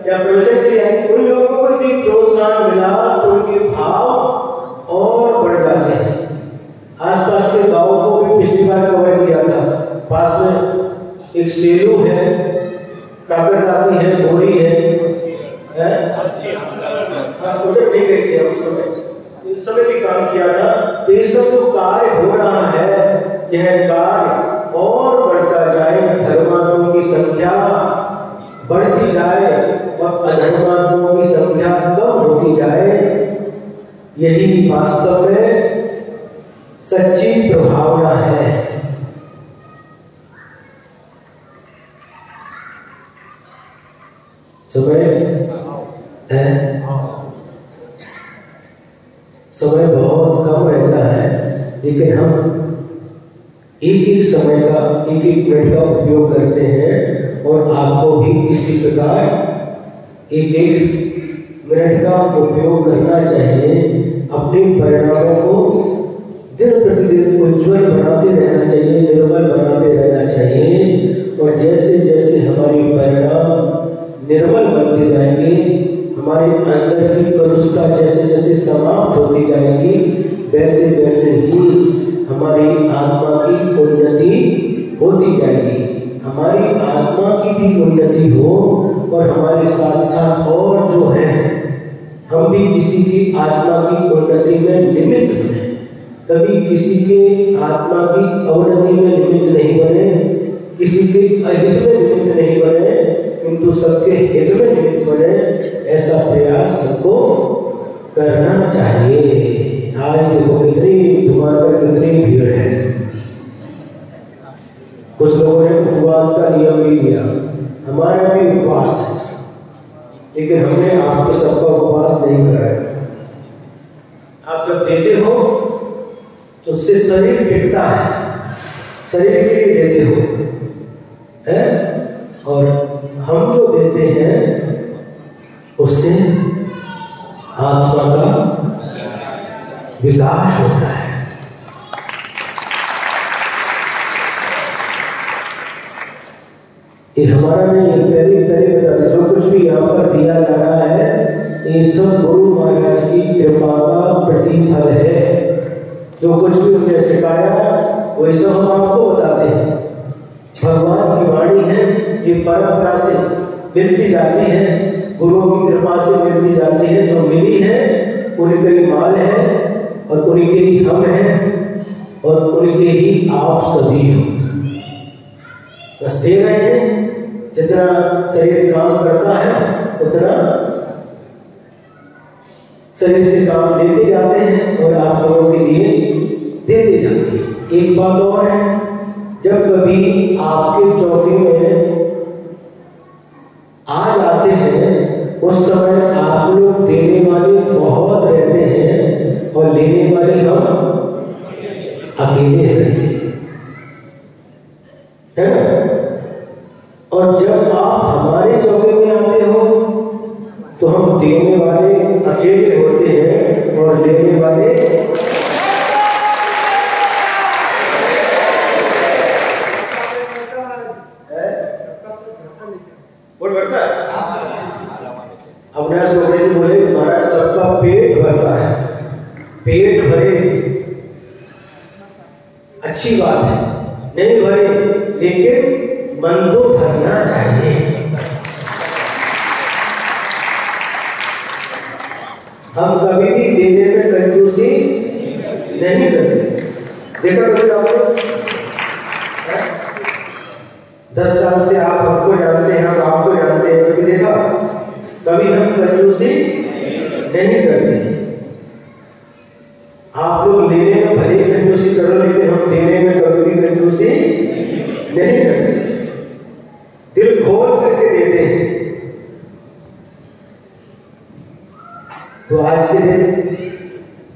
Speaker 1: या प्रवचन के लिए आए, उन लोगों को भी प्रोत्साहन मिला तो उनके भाव और बढ़ जाते हैं। आसपास के गांवों को भी पिछली बार कवर किया था। पास में एक सेलू है, काकरदाती है, भोरी है, उधर नहीं गए थे उस समय भी काम किया था। तो ये सब जो कार्य हो रहा है, यह कार्य और बढ़ता जाए, धर्मात्माओं की संख्या बढ़ती जाए और अधर्मात्माओं की संख्या कम होती जाए, यही वास्तव में सच्ची प्रभावना है। समय है, समय बहुत कम रहता है, लेकिन हम एक एक समय का, एक एक मिनट का उपयोग करते हैं। और आपको भी इसी प्रकार एक एक मिनट का उपयोग करना चाहिए। अपने परिणामों को दिन प्रतिदिन उज्ज्वल बनाते रहना चाहिए, निर्मल बनाते रहना चाहिए। और जैसे जैसे हमारी परिणाम निर्मल बनते जाएंगे, हमारे अंदर की कलुषता जैसे जैसे समाप्त होती जाएगी, वैसे वैसे ही हमारी आत्मा की उन्नति होती जाएगी। हमारी आत्मा की भी उन्नति हो और हमारे साथ साथ और जो है, हम भी किसी की आत्मा की उन्नति में निमित्त बने। कभी किसी के आत्मा की अवनति में निमित्त नहीं बने, किसी के अहित में निमित्त नहीं बने, किंतु सबके हित में निमित्त बने। ऐसा प्रयास सबको करना चाहिए। आज देखो कितनी दुकान पर कितनी भीड़ है। कुछ लोगों ने उपवास का नियम भी लिया, हमारा भी उपवास है, लेकिन हमने आपको सबका उपवास नहीं कराया। आप जब देते हो तो उससे शरीर टिकता है, शरीर के लिए देते हो है, और हम जो देते हैं उससे आत्मा का विकास होता है। ये हमारा नहीं, पहले बता दें, जो कुछ भी यहाँ पर दिया जा रहा है ये सब गुरु महाराज की कृपा का प्रतिफल है। जो कुछ भी उन्हें सिखाया वही सब हम आपको बताते हैं। भगवान की वाणी है, ये परंपरा से मिलती जाती है, गुरुओं की कृपा से मिलती जाती है। जो मिली है उनके ही माल है और उनके ही हम हैं और उनके ही आप सभी हो। बस दे रहे हैं, जितना शरीर काम करता है उतना शरीर से काम लेते जाते हैं और आप लोगों के लिए देते जाते हैं। रहती। एक बात और है, जब कभी आपके चौके में आ जाते हैं उस समय आप लोग देने वाले बहुत रहते हैं और लेने वाले हम अकेले रहते हैं, है ना। और जब आप हमारे चौके में आते हो तो हम देने वाले अकेले होते हैं और लेने वाले अपना सोचने के बोले महाराज सबका पेट भरता है, पेट भरे अच्छी बात है, नहीं भरे लेकिन मन तो भरना चाहिए। हम कभी भी देने में कंजूसी नहीं करते। देखा कभी आपको 10 साल से आप हमको जानते हैं, हम आपको जानते हैं, कभी देखा? कभी हम कंजूसी नहीं करते। आप लोग लेने में भले कंजूसी करो लेकिन हम देने में कभी भी कंजूसी नहीं करते, दिल खोल करके देते हैं। तो आज के दिन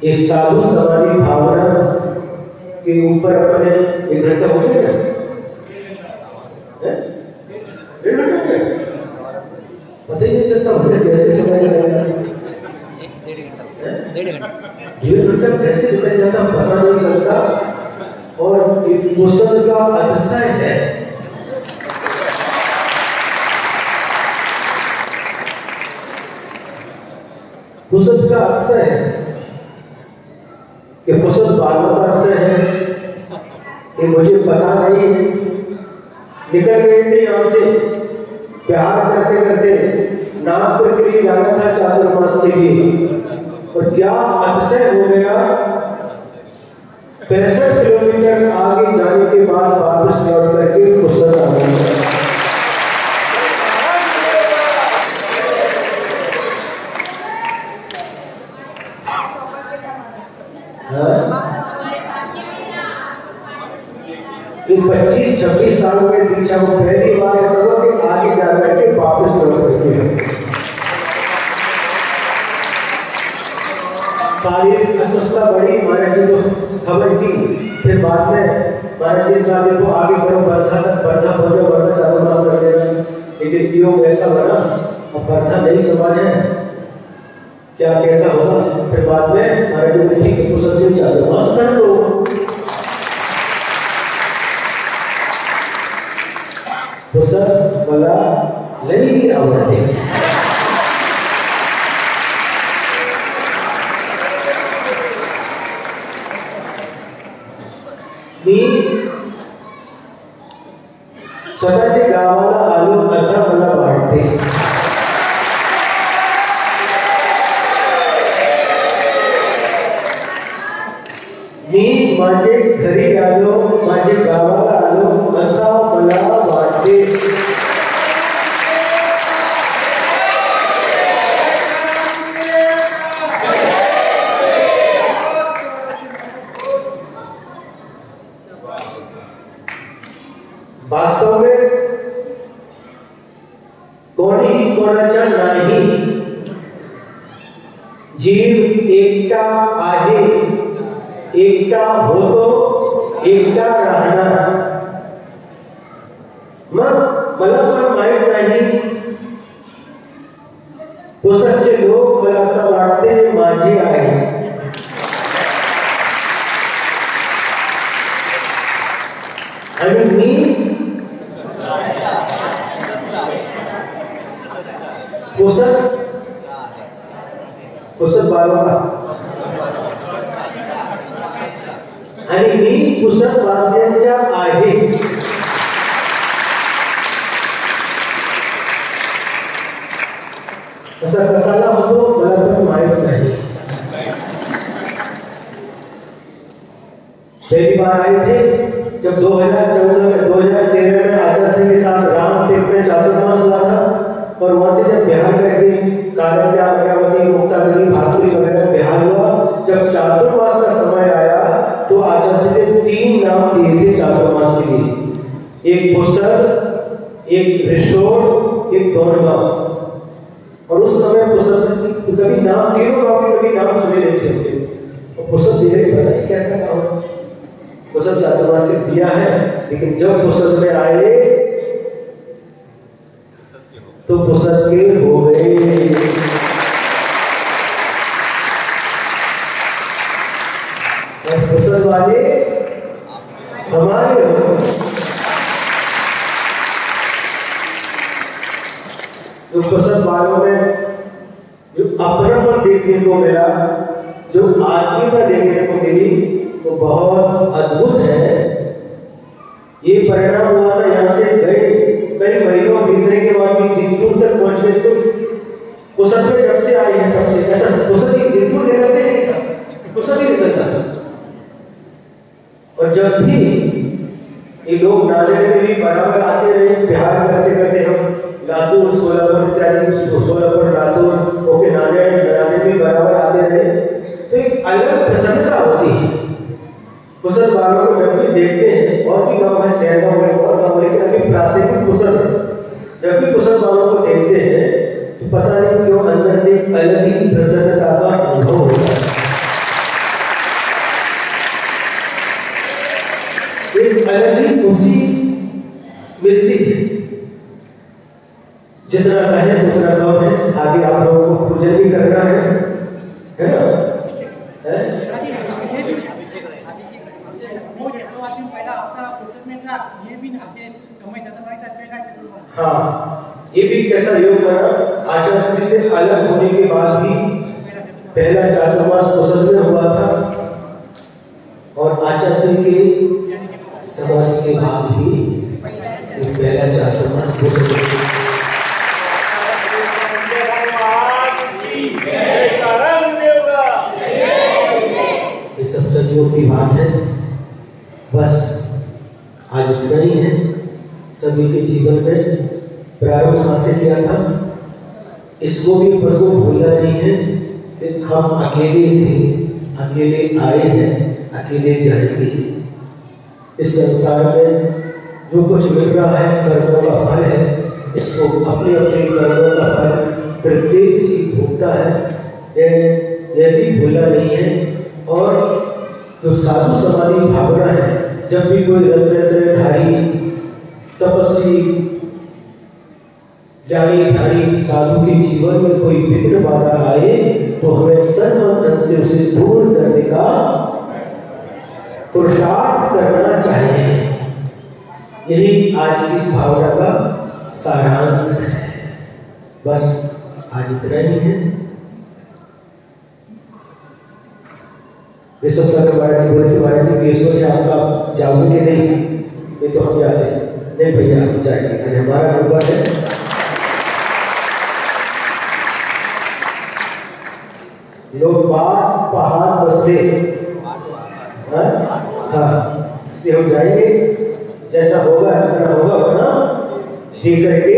Speaker 1: इस साधु समाधि भावना के ऊपर अपने 1 घंटा हो गया, 1.5 घंटा पता ही नहीं चलता भजन कैसे समय लगेगा, 1.5 घंटा कैसे निकल जाता पता नहीं चलता। और पुस्तक का अतिशय है, पुस्तक का अतिशय है कि पुस्तक बालों का अतिशय है कि मुझे पता नहीं, निकल गए थे यहाँ से प्यार करते करते नागपुर के लिए जाना था चातुर्मास के लिए, और क्या अतिशय हो गया, 65 किलोमीटर आगे जाने के बाद वापस लौट करके पुस्तक आ गई। कि 25-26 साल में दीक्षा को पहली बार ऐसा हुआ कि आगे जा करके वापस लौट करके शारीरिक अस्वस्थता बढ़ी, महाराज जी को खबर की। फिर बाद में महाराज जी का देखो आगे बढ़ो, वर्धा हो जाओ, वर्धा चातुर्मास कर देना, लेकिन योग ऐसा बना अब वर्धा नहीं समाज है, क्या कैसा होगा। फिर बाद में महाराज जी ने ठीक है कुछ दिन चातुर्मास कर लो। तो सब वाला लई आवड़ते मी स्वतःचे गावाला आलो असं मला वाटते। मी माझे घरी आलो, माझे गावाला आलो असं मला वाटते। वास्तव में कोणी कोणाचा नाही, जीव एकटा आहे, एकटा होतो, एकटा राहणार। मग मला पण माहित नाही, पुस्तकचे लोक मला असं वाटते माझे आहे। आणि मी पुस्तक बाळगा आणि मी पुस्तक वाचण्याच्या आहे। असं कसाला होतो मला पण माहित नाही। पहली बार आए थे जब 2013 में आचार्य सिंह के साथ रामटेक में चातुर्मास हुआ था, और वहां से जब बिहार करके कालिया, अमरावती, मुक्तागिरी, भातुरी वगैरह बिहार हुआ, जब चातुर्मास का समय आया तो तो आचार्य ने 3 नाम दिए थे चातुर्मास के लिए, एक पुस्तक, एक रिशोड, एक डोरगांव। और उस समय पुस्तक कभी नाम, तीनों नाम के कभी नाम सुने नहीं थे। और पुस्तक धीरे पता नहीं कैसा काम है, पुस्तक चातुर्मास के दिया है, लेकिन जब पुस्तक में आए तो पुस्तक के हो गए। पुस्तक वाले हमारे हो। तो पुस्तक वालों में जो अपनापन देखने को मिला, जो आत्मीयता देखने को मिली, वो बहुत अद्भुत है। ये परिणाम हुआ था, यहाँ से गए कई महीनों बीतने के बाद भी जिंतूर तक पहुंचे। तो पुस्तक में जब से आई है तब से ऐसा पुस्तक ही जिंतूर निकलते नहीं था, पुस्तक ही निकलता था। और जब भी ये लोग नांदेड़ में भी बराबर आते रहे, बिहार करते करते हम लातूर, सोलापुर इत्यादि, सोलापुर, लातूर ओके नांदेड़ भी बराबर आते रहे, तो एक अलग प्रसन्नता होती है। कुशल वालों को जब भी देखते हैं, और भी गाँव है, शहर गाँव है, और गाँव, लेकिन अभी प्रासंगिक कुशल है, जब भी कुशल वालों को देखते हैं तो पता नहीं क्यों अंदर से अलग ही प्रसन्नता का अनुभव होता है। एक अलग ही खुशी मिलती है। जितना कहें उतना कम है। आगे आप लोगों को पूजन भी करना है ना? हाँ, ये भी कैसा योग बना, आचार्य से अलग होने के बाद भी पहला चातुर्मास कुशल में हुआ था, और आचार्य के समाधि के बाद भी पहला चातुर्मास कुशल। ये सब संयोग की बात है। बस आज इतना ही है। सभी के जीवन में प्रारंभ कहाँ से किया था, इसको भी प्रभु भूलना नहीं है कि हम अकेले थे, अकेले आए हैं, अकेले जाएंगे। इस संसार में जो कुछ मिल रहा है कर्मों का फल है, इसको अपने अपने कर्मों का फल प्रत्येक जीव भोगता है, यह भी भूलना नहीं है। और जो साधु समाधि भावना है, जब भी कोई रत्नधारी तपस्वी ज्ञानी साधु के जीवन में कोई विघ्न बाधा आए, तो हमें तन मन धन से उसे दूर करने का पुरुषार्थ करना चाहिए। यही आज की इस भावना का सारांश है। बस आज इतना ही है। ऋषभ सागर महाराज जी बोले थे, महाराज जी केशवर से आपका जाओगे नहीं? ये तो हम जाते हैं। नहीं भैया, आप जाएंगे, आज हमारा नंबर है। लोग बात पहाड़ बसले, हाँ, इससे हम जाएंगे, जैसा होगा जितना होगा अपना दे करके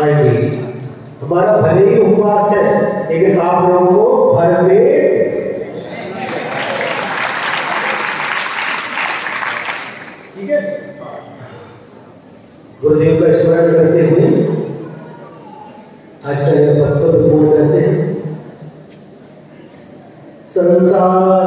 Speaker 1: आएंगे। हमारा भले ही उपवास है, लेकिन आप लोगों को भर पेट गुरुदेव का स्मरण करते हुए आज का यह वक्तव्य पूर्ण करते हैं। संसार